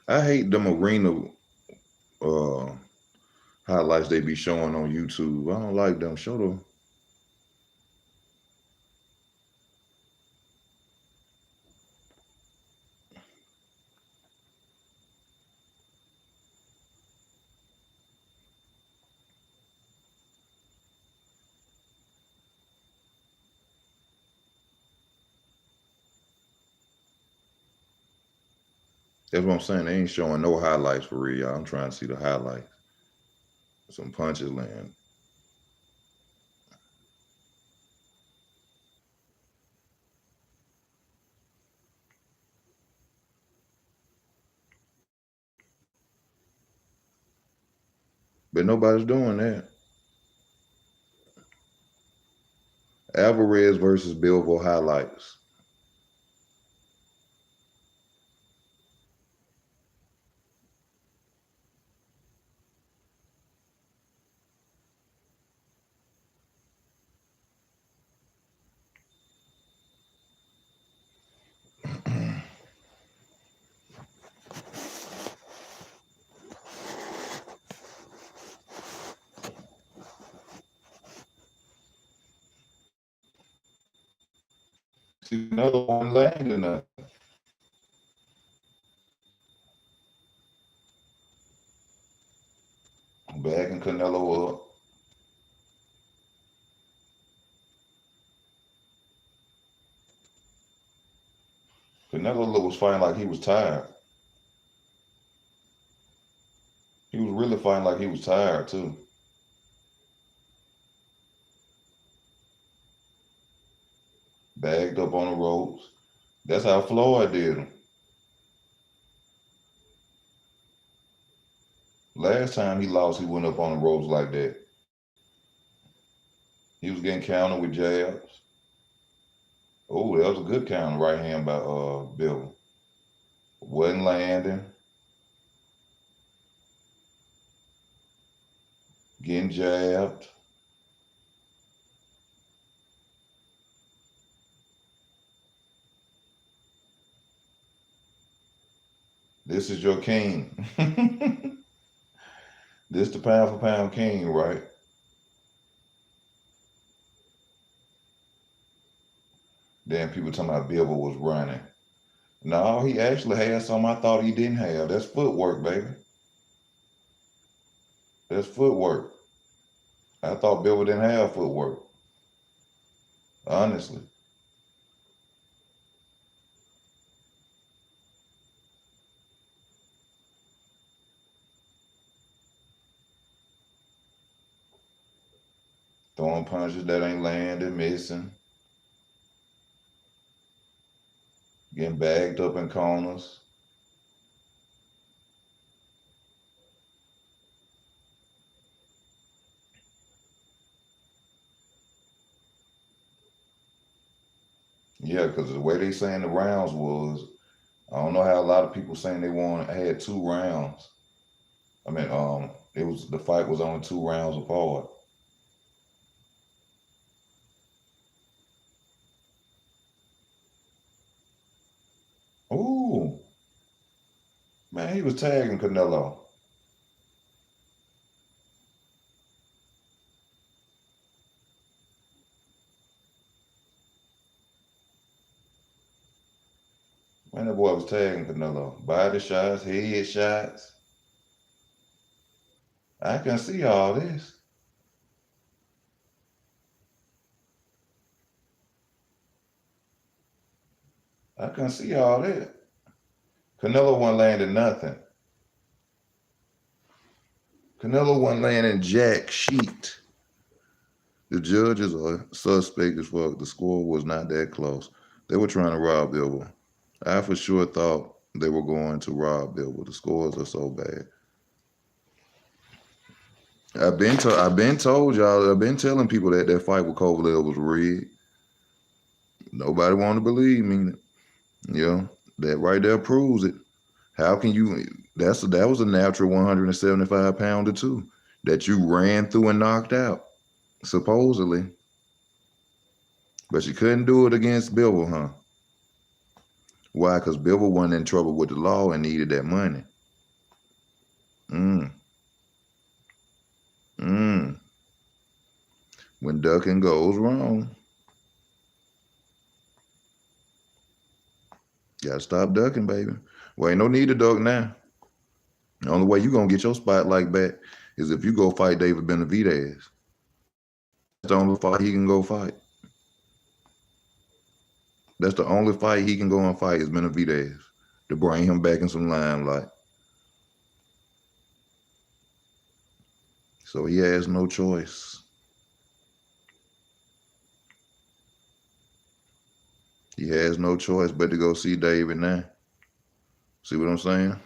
I hate them arena uh, highlights they be showing on YouTube. I don't like them. Show them. That's what I'm saying. They ain't showing no highlights for real, y'all. I'm trying to see the highlights. Some punches land. But nobody's doing that. Alvarez versus Billboard highlights. See, another one landing nothing. Backing Canelo up. Canelo was fighting like he was tired. He was really fighting like he was tired too. Bagged up on the ropes. That's how Floyd did him. Last time he lost, he went up on the ropes like that. He was getting countered with jabs. Oh, that was a good counter right hand by Bill. Wasn't landing. Getting jabbed. This is your king. This the pound for pound king, right? Then people talking about Bivol was running. No, he actually had something I thought he didn't have. That's footwork, baby. That's footwork. I thought Bivol didn't have footwork. Honestly. Throwing punches that ain't landing, missing. Getting bagged up in corners. Yeah, because the way they saying the rounds was, I don't know how a lot of people saying they had 2 rounds. I mean, it was the fight was only 2 rounds apart. Ooh, man, he was tagging Canelo. Man, that boy was tagging Canelo. Body shots, head shots. I can see all this. I can see all that. Canelo wasn't landing nothing. Canelo wasn't landing jack sheet. The judges are suspect as fuck. The score was not that close. They were trying to rob Bivol. I for sure thought they were going to rob Bivol. The scores are so bad. I've been told y'all. I've been telling people that that fight with Kovalev was rigged. Nobody want to believe me. You know that right there proves it. How can you? That was a natural 175 pounder too that you ran through and knocked out supposedly, but you couldn't do it against Bivol, huh? Why? Because Bivol wasn't in trouble with the law and needed that money. Mm, mm. When ducking goes wrong, gotta stop ducking, baby. Well, ain't no need to duck now. The only way you gonna get your spotlight back is if you go fight David Benavidez. That's the only fight he can go fight. That's the only fight he can go and fight is Benavidez to bring him back in some limelight. So he has no choice. He has no choice but to go see David now. See what I'm saying?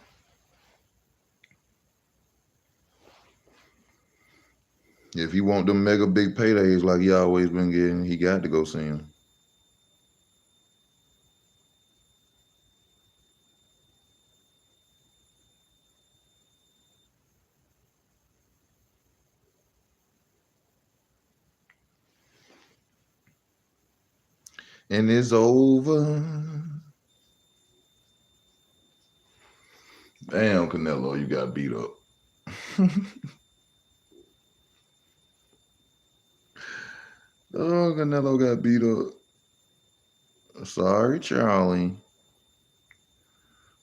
If he want them mega big paydays like he always been getting, he got to go see him. And it's over. Damn, Canelo, you got beat up. Oh, Canelo got beat up. Sorry, Charlie.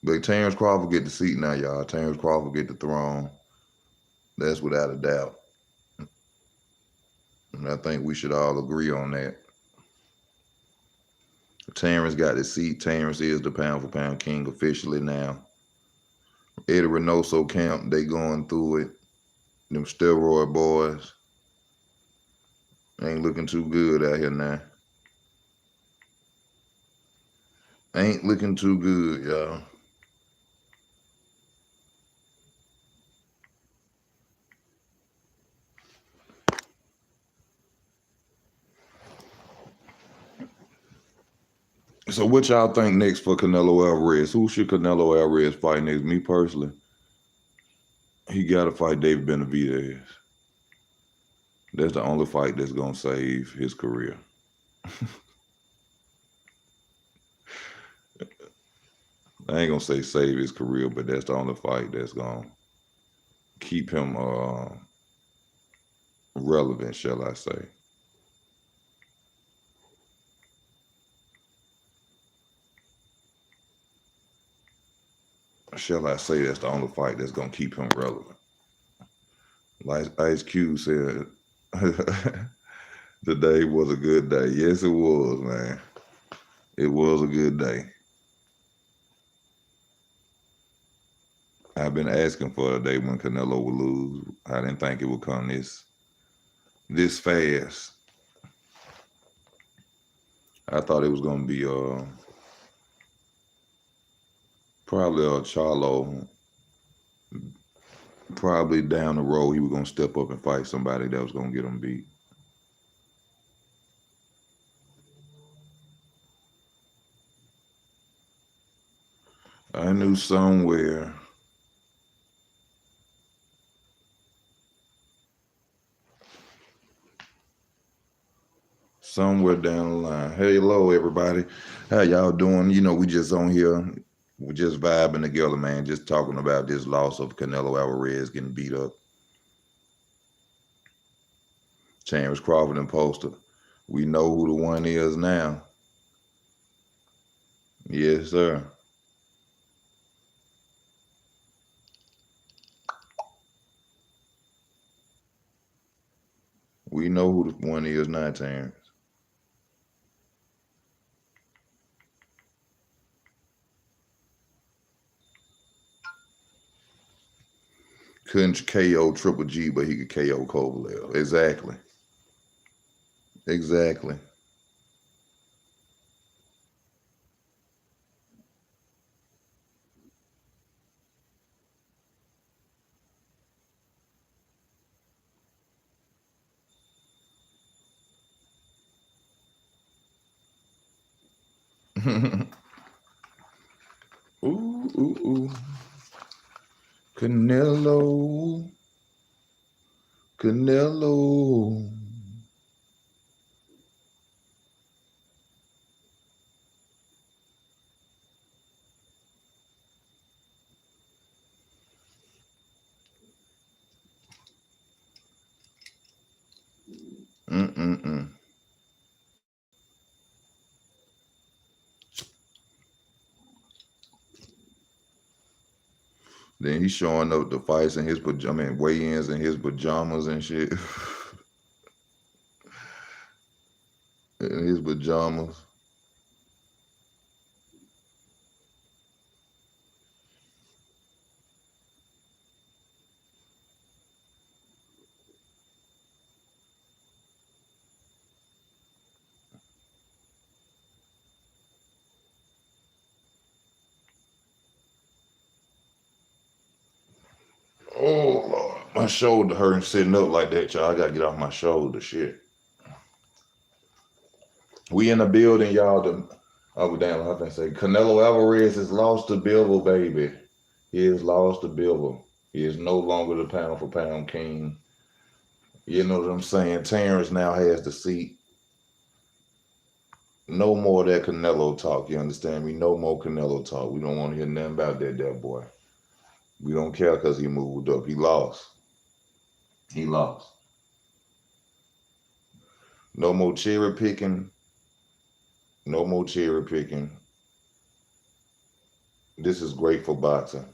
But Terrence Crawford get the seat now, y'all. Terrence Crawford get the throne. That's without a doubt. And I think we should all agree on that. Terrence got the seat. Terrence is the pound for pound king officially now. Eddie Reynoso camp, they going through it. Them steroid boys ain't looking too good out here now. Ain't looking too good, y'all. So what y'all think next for Canelo Alvarez? Who should Canelo Alvarez fight next? Me personally, he got to fight David Benavidez. That's the only fight that's gonna save his career. I ain't gonna say save his career, but that's the only fight that's gonna keep him relevant, shall I say? Shall I say that's the only fight that's gonna keep him relevant? Like Ice Cube said, today was a good day. Yes, it was, man. It was a good day. I've been asking for a day when Canelo would lose. I didn't think it would come this fast. I thought it was gonna be probably a Charlo. Probably down the road he was gonna step up and fight somebody that was gonna get him beat. I knew somewhere down the line. Hey, hello everybody. How y'all doing? You know, we just on here. We just vibing together, man. Just talking about this loss of Canelo Alvarez getting beat up. Terrence Crawford and Poster. We know who the one is now. Yes, sir. We know who the one is now, Terrence. Couldn't KO Triple G, but he could KO Kovalev. Exactly. Exactly. Ooh, ooh, ooh. Canelo. Canelo. Mm-mm-mm. Then he's showing up the fights in his weigh-ins in his pajamas and shit. In his pajamas. Oh Lord, my shoulder hurting sitting up like that, y'all. I gotta get off my shoulder, shit. We in the building, y'all. Oh damn, I can say Canelo Alvarez has lost the Bivol, baby. He has lost the Bivol. He is no longer the pound for pound king. You know what I'm saying? Terrence now has the seat. No more of that Canelo talk. You understand me? No more Canelo talk. We don't want to hear nothing about that boy. We don't care because he moved up. He lost. He lost. No more cherry picking. No more cherry picking. This is great for boxing.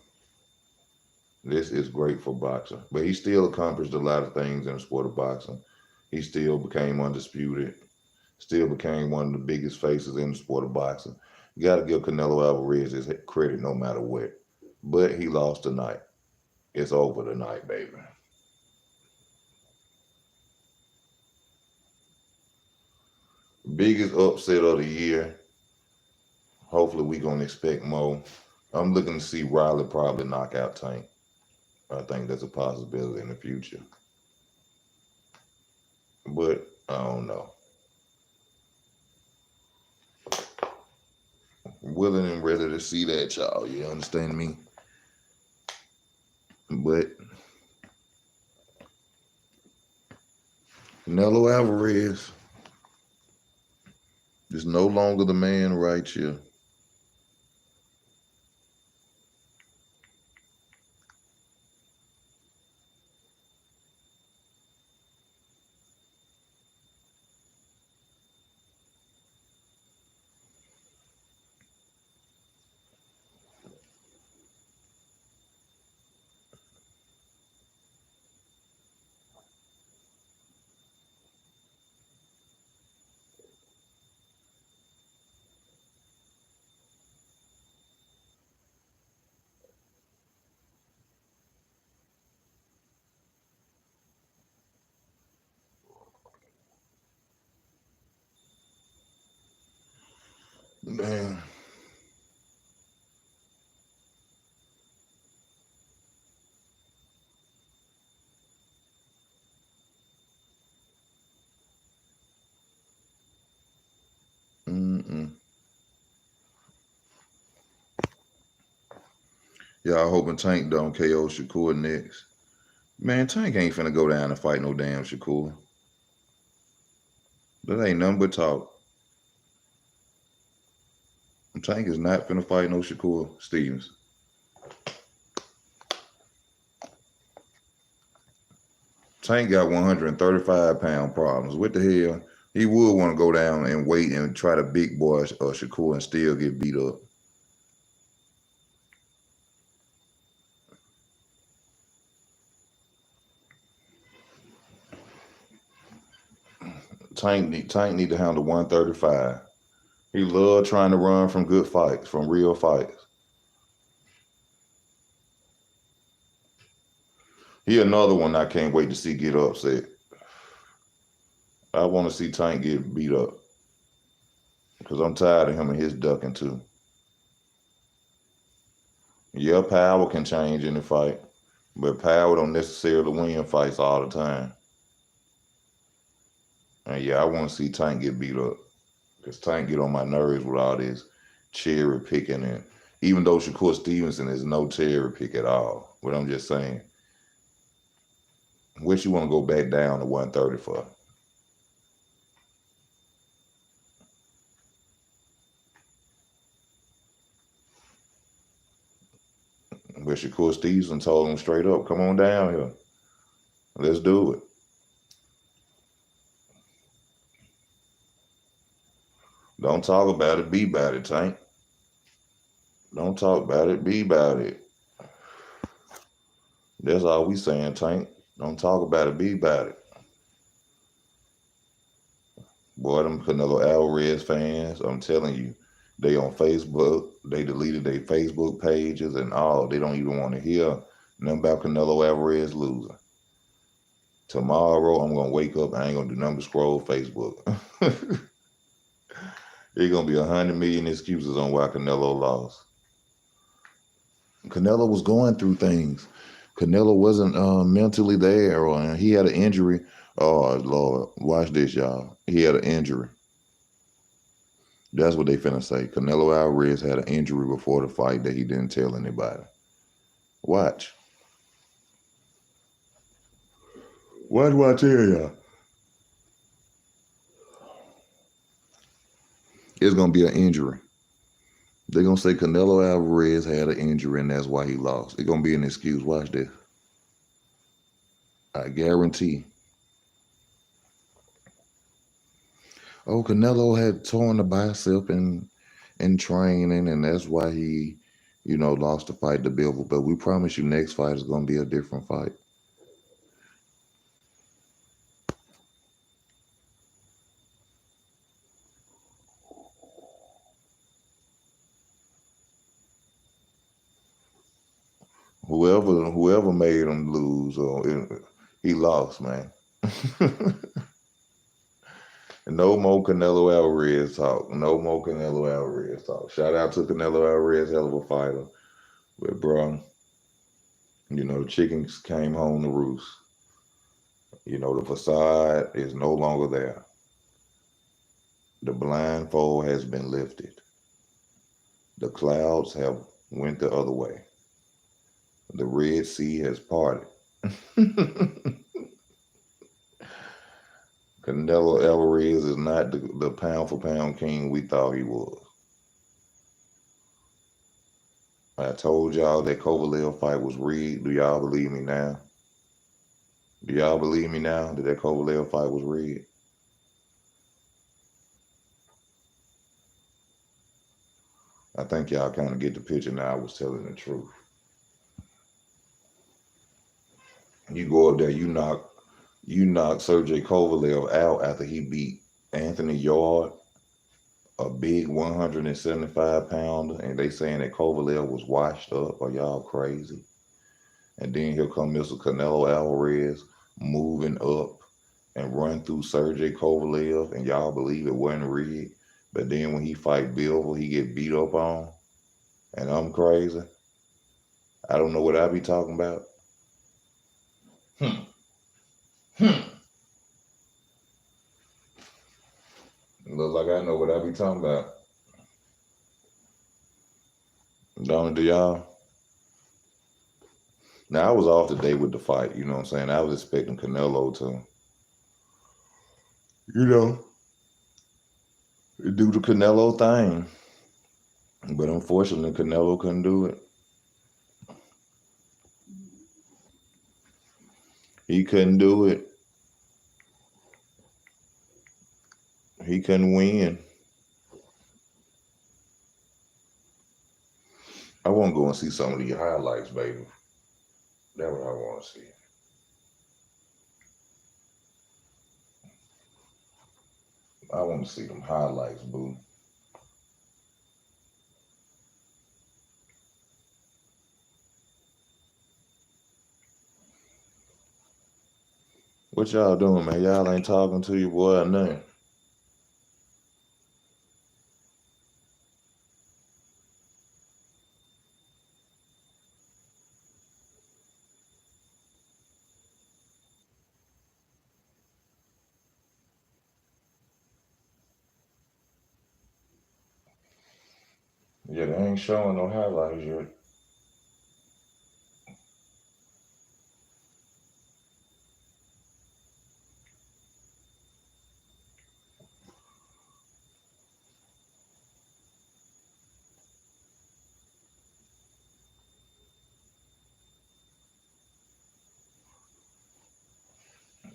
This is great for boxing. But he still accomplished a lot of things in the sport of boxing. He still became undisputed. Still became one of the biggest faces in the sport of boxing. You got to give Canelo Alvarez his credit no matter what. But he lost tonight. It's over tonight, baby. Biggest upset of the year. Hopefully we gonna expect more. I'm looking to see Riley probably knock out Tank. I think that's a possibility in the future. But I don't know. Willing and ready to see that, y'all. You understand me? But Canelo Alvarez is no longer the man right here. Man. Mm-mm. Y'all hoping Tank don't KO Shakur next. Man, Tank ain't finna go down and fight no damn Shakur. That ain't nothing but talk. Tank is not finna fight no Shakur Stevens. Tank got 135-pound problems. What the hell? He would want to go down and wait and try to big boy Shakur and still get beat up. Tank need to handle 135. He love trying to run from good fights, from real fights. He another one I can't wait to see get upset. I want to see Tank get beat up because I'm tired of him and his ducking too. Yeah, power can change in the fight, but power don't necessarily win fights all the time. And yeah, I want to see Tank get beat up because Tank get on my nerves with all this cherry picking, and even though Shakur Stevenson is no cherry pick at all, but I'm just saying, what you want to go back down to 130 for? But Shakur Stevenson told him straight up, come on down here. Let's do it. Don't talk about it, be about it, Tank. Don't talk about it, be about it. That's all we saying, Tank. Don't talk about it, be about it. Boy, them Canelo Alvarez fans, I'm telling you, they on Facebook, they deleted their Facebook pages and all. They don't even want to hear nothing about Canelo Alvarez losing. Tomorrow, I'm going to wake up, I ain't going to do nothing but scroll Facebook. There's going to be 100 million excuses on why Canelo lost. Canelo was going through things. Canelo wasn't mentally there, or he had an injury. Oh, Lord, watch this, y'all. He had an injury. That's what they finna say. Canelo Alvarez had an injury before the fight that he didn't tell anybody. Watch. Watch what I tell y'all. It's gonna be an injury. They're gonna say Canelo Alvarez had an injury and that's why he lost. It's gonna be an excuse. Watch this. I guarantee. Oh, Canelo had torn the bicep in training, and that's why he, lost the fight to Bivol. But we promise you, next fight is gonna be a different fight. Whoever made him lose, he lost, man. No more Canelo Alvarez talk. No more Canelo Alvarez talk. Shout out to Canelo Alvarez, hell of a fighter. But bro, the chickens came home to roost. The facade is no longer there. The blindfold has been lifted. The clouds have went the other way. The Red Sea has parted. Canelo Alvarez is not the pound for pound king we thought he was. I told y'all that Kovalev fight was rigged. Do y'all believe me now? Do y'all believe me now that Kovalev fight was rigged? I think y'all kind of get the picture now. I was telling the truth. You go up there, you knock Sergey Kovalev out after he beat Anthony Yard, a big 175 pounder, and they saying that Kovalev was washed up. Are y'all crazy? And then here come Mr. Canelo Alvarez moving up and run through Sergey Kovalev, and y'all believe it wasn't rigged. But then when he fight Bivol, he get beat up on, and I'm crazy. I don't know what I be talking about. Hmm. Hmm. Look like I know what I be talking about. Don't do y'all? Now I was off today with the fight, you know what I'm saying? I was expecting Canelo to, you know, do the Canelo thing. But unfortunately Canelo couldn't do it. He couldn't do it. He couldn't win. I want to go and see some of these highlights, baby. That's what I want to see. I want to see them highlights, boo. What y'all doing, man? Y'all ain't talking to your boy or nothing. Yeah, they ain't showing no highlights yet.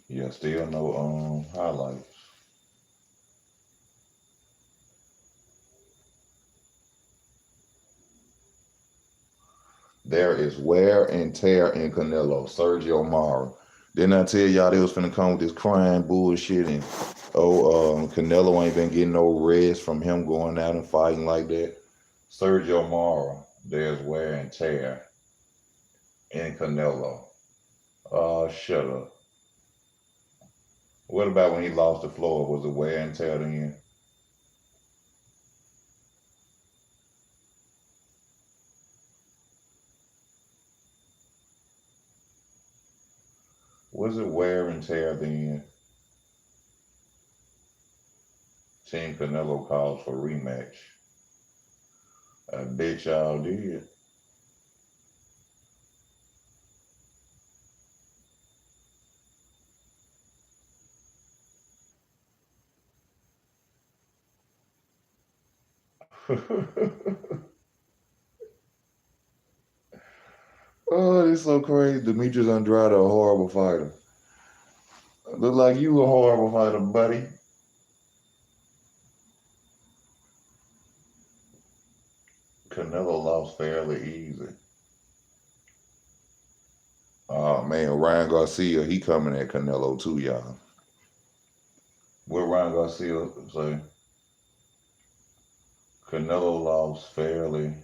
Yeah, still no highlights. There is wear and tear in Canelo. Sergio Mara. Didn't I tell y'all they was finna come with this crime bullshit and Canelo ain't been getting no rest from him going out and fighting like that. Sergio Mara, there's wear and tear in Canelo. Oh, shut up. What about when he lost the floor? Was it wear and tear then? Was it wear and tear then? Team Canelo calls for rematch. I bet y'all did. Oh, it's so crazy. Demetrius Andrade, a horrible fighter. Look like you a horrible fighter, buddy. Canelo lost fairly easy. Oh man, Ryan Garcia, he coming at Canelo too, y'all. What Ryan Garcia say? Canelo lost fairly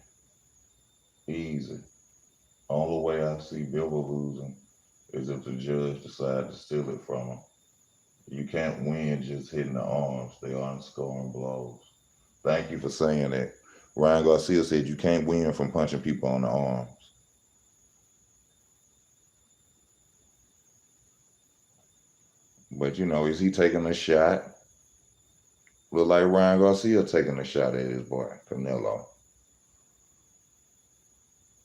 easy. Only way I see Bivol losing is if the judge decides to steal it from him. You can't win just hitting the arms. They aren't scoring blows. Thank you for saying that. Ryan Garcia said you can't win from punching people on the arms. But you know, is he taking a shot? Look like Ryan Garcia taking a shot at his boy, Canelo.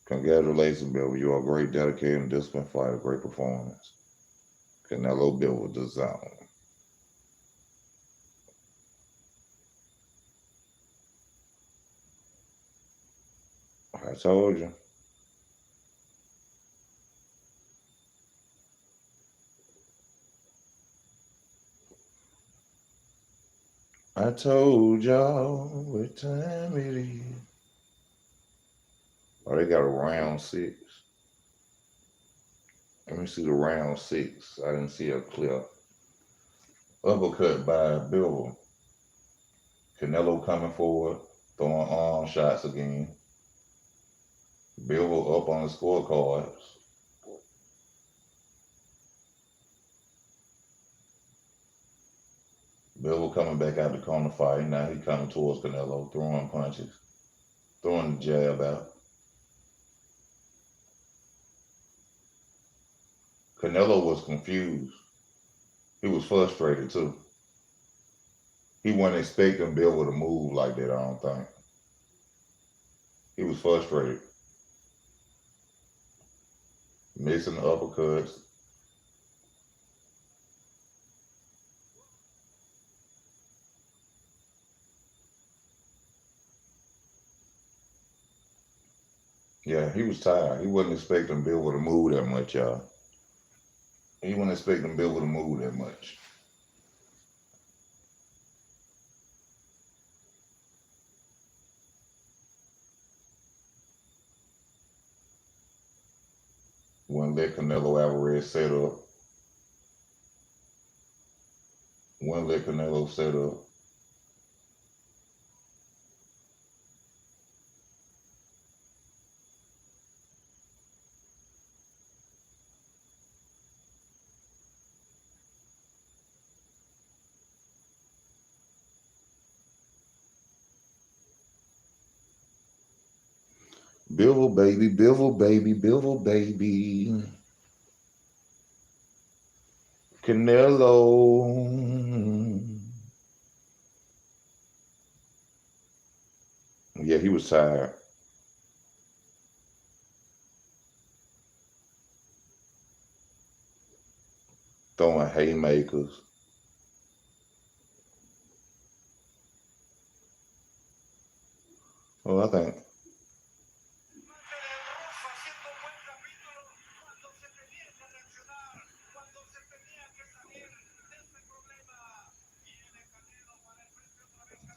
Congratulations, Bill. You are a great, dedicated, and disciplined fighter. Great performance. Canelo Bill the zone. I told you. I told y'all what time it is. Oh, they got a round six. Let me see the round six. I didn't see a clip. Uppercut by Bill. Canelo coming forward, throwing arm shots again. Bill up on the scorecards. Bill coming back out the corner fighting. Now he coming towards Canelo, throwing punches, throwing the jab out. Canelo was confused. He was frustrated too. He wasn't expecting Bill to move like that, I don't think. He was frustrated. Missing the uppercuts. Yeah, he was tired. He wasn't expecting Bill to move that much, y'all. He wasn't expecting Bill to move that much. Wouldn't let Canelo Alvarez set up. Wouldn't let Canelo set up. Bivol baby, Bivol baby, Bivol baby. Canelo. Yeah, he was tired. Throwing haymakers. Well, I think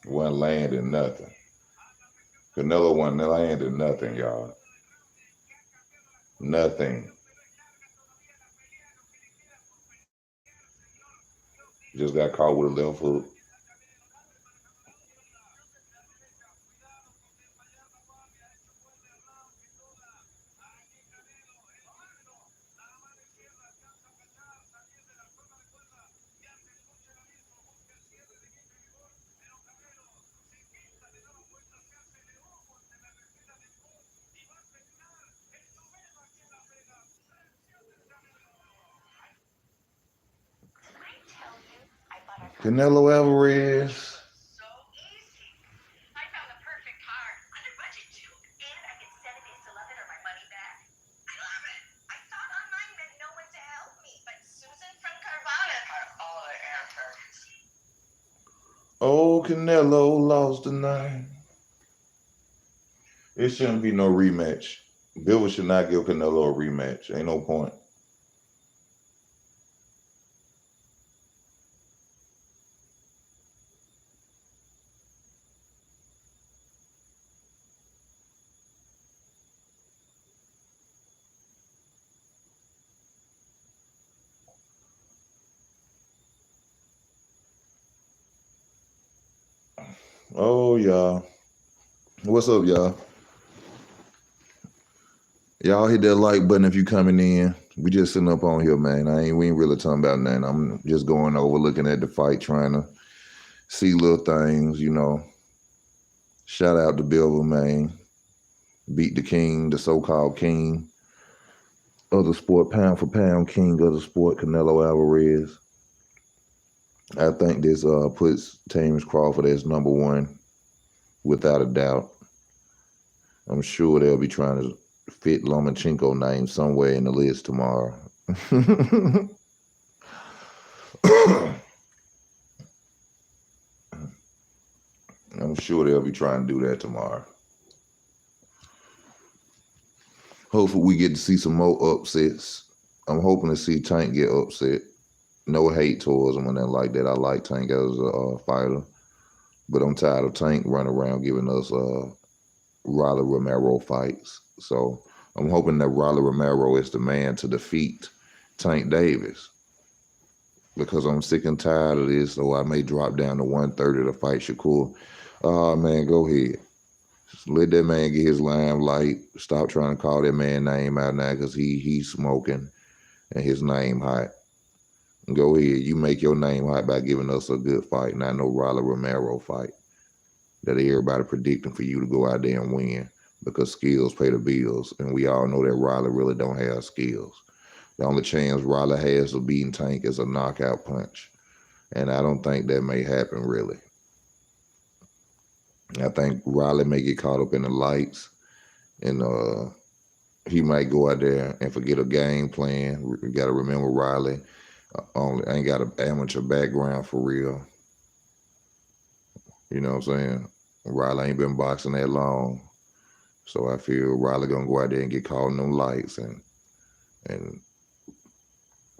wasn't landing nothing. Canelo wasn't landing nothing, y'all. Nothing. Just got caught with a left hook. Canelo Alvarez. Oh, Canelo lost tonight. It shouldn't be no rematch. Bill should not give Canelo a rematch. Ain't no point. Oh, y'all. What's up, y'all? Y'all hit that like button if you coming in. We just sitting up on here, man. We ain't really talking about nothing. I'm just going over, looking at the fight, trying to see little things, you know. Shout out to Bilber, man. Beat the king, the so-called king of the sport, pound for pound king of the sport, Canelo Alvarez. I think this puts James Crawford as number one, without a doubt. I'm sure they'll be trying to fit Lomachenko name somewhere in the list tomorrow. I'm sure they'll be trying to do that tomorrow. Hopefully we get to see some more upsets. I'm hoping to see Tank get upset. No hate towards him or nothing like that. I like Tank as a fighter, but I'm tired of Tank running around giving us Rolly Romero fights. So I'm hoping that Rolly Romero is the man to defeat Tank Davis, because I'm sick and tired of this. So I may drop down to 130 to fight Shakur. Oh man, go ahead. Just let that man get his limelight. Stop trying to call that man name out now, because he's smoking and his name hot. Go ahead. You make your name hot by giving us a good fight, not no Rolly Romero fight that everybody predicting for you to go out there and win, because skills pay the bills. And we all know that Rolly really don't have skills. The only chance Rolly has of beating Tank is a knockout punch. And I don't think that may happen, really. I think Riley may get caught up in the lights, and he might go out there and forget a game plan. You got to remember Riley only ain't got an amateur background for real. You know what I'm saying? Riley ain't been boxing that long, so I feel Riley gonna go out there and get caught in them lights, and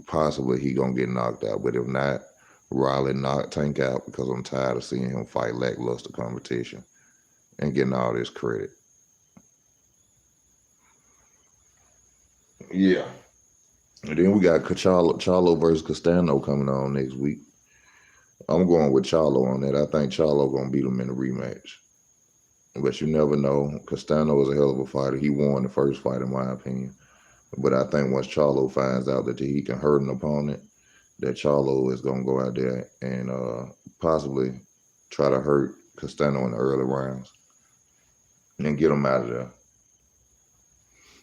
possibly he gonna get knocked out. But if not, Riley knock Tank out, because I'm tired of seeing him fight lackluster competition and getting all this credit. Yeah. And then we got Charlo versus Castano coming on next week. I'm going with Charlo on that. I think Charlo gonna beat him in the rematch. But you never know. Castano is a hell of a fighter. He won the first fight, in my opinion. But I think once Charlo finds out that he can hurt an opponent, that Charlo is gonna go out there and possibly try to hurt Castano in the early rounds and get him out of there.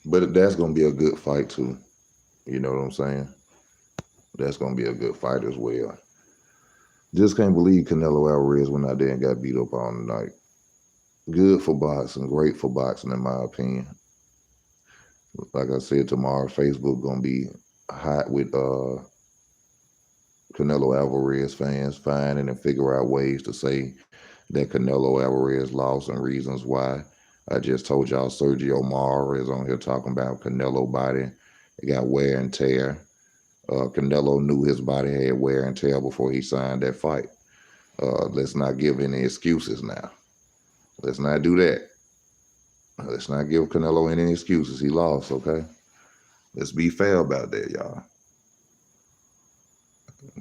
But that's gonna be a good fight too. You know what I'm saying? That's gonna be a good fight as well. Just can't believe Canelo Alvarez went out there and got beat up on tonight. Good for boxing, great for boxing, in my opinion. Like I said, tomorrow Facebook gonna be hot with Canelo Alvarez fans finding and figure out ways to say that Canelo Alvarez lost and reasons why. I just told y'all Sergio Mara is on here talking about Canelo body. It got wear and tear. Canelo knew his body had wear and tear before he signed that fight. Let's not give any excuses now. Let's not do that. Let's not give Canelo any excuses. He lost, okay? Let's be fair about that, y'all.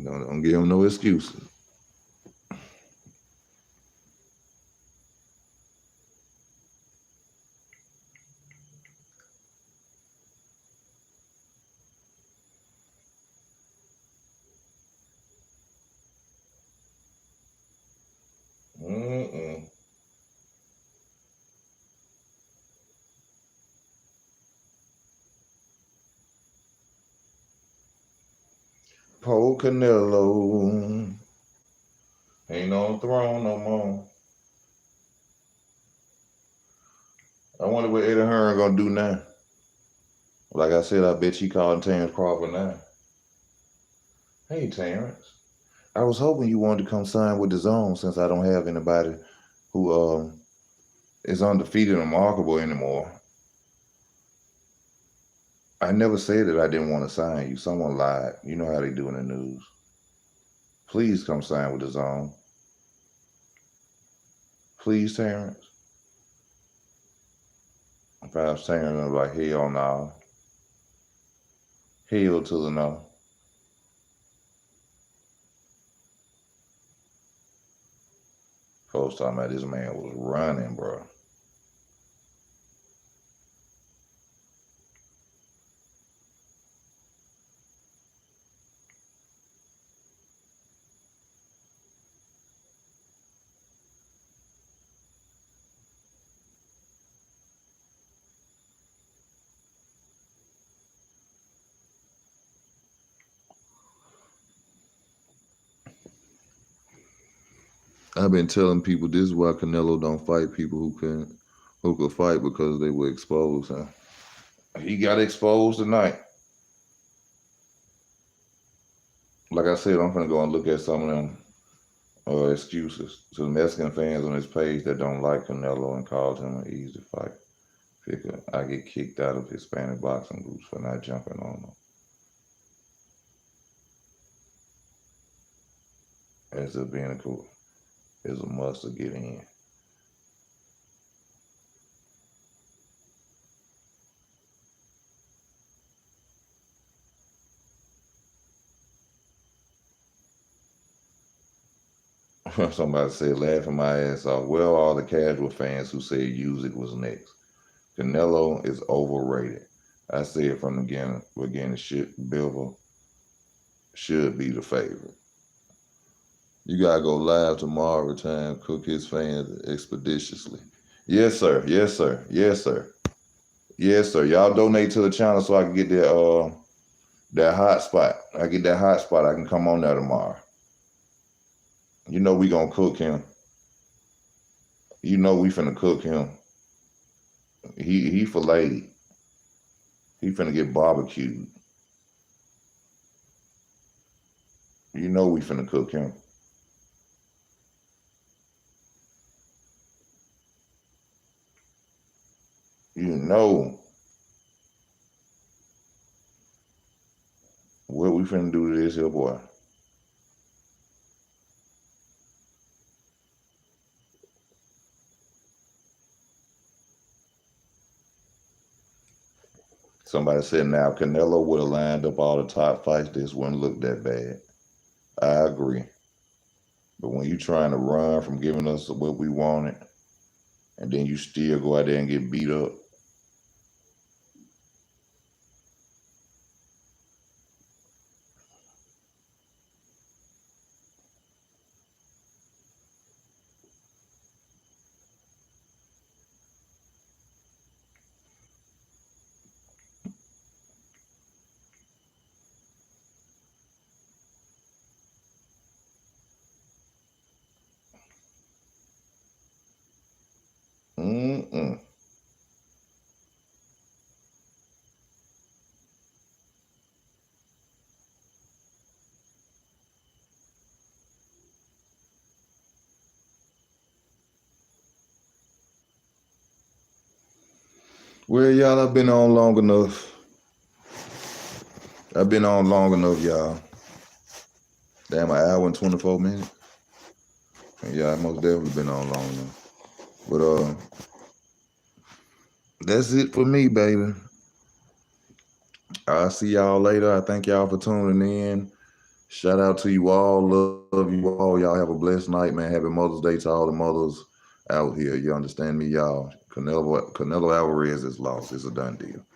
Don't give him no excuses. Mm-mm. Poor Canelo ain't on the throne no more. I wonder what Eddie Hearn gonna do now. Like I said, I bet you calling Terrence Crawford now. Hey, Terrence. I was hoping you wanted to come sign with the Zone, since I don't have anybody who is undefeated or marketable anymore. I never said that I didn't want to sign you. Someone lied. You know how they do in the news. Please come sign with the Zone. Please, Terrence. If I was Terrence, I'm like, hell no. Hell to the no. Folks talking about this man was running, bro. I've been telling people this is why Canelo don't fight people who could fight because they were exposed. Huh? He got exposed tonight. Like I said, I'm gonna go and look at some of them excuses to the Mexican fans on his page that don't like Canelo and called him an easy fight. Figure I get kicked out of Hispanic boxing groups for not jumping on them. As if being a cool is a must to get in. Somebody said laughing my ass off. Well, all the casual fans who said Usyk was next. Canelo is overrated. I said from the beginning, Bivol should be the favorite. You gotta go live tomorrow time, cook his fans expeditiously. Yes, sir. Yes, sir. Yes, sir. Yes, sir. Y'all donate to the channel so I can get that hot spot. I get that hot spot. I can come on there tomorrow. You know we gonna cook him. You know we finna cook him. He filleted. He finna get barbecued. You know we finna cook him. You know what we finna do to this here boy. Somebody said now Canelo would have lined up all the top fights. This wouldn't look that bad. I agree. But when you trying to run from giving us what we wanted, and then you still go out there and get beat up. Mm-mm. Well, y'all, I've been on long enough. I've been on long enough, y'all. Damn, an hour and 24 minutes. Yeah, I most definitely been on long enough. But that's it for me, baby. I'll see y'all later. I thank y'all for tuning in. Shout out to you all. Love you all. Y'all have a blessed night, man. Happy Mother's Day to all the mothers out here. You understand me, y'all? Canelo Alvarez is lost. It's a done deal.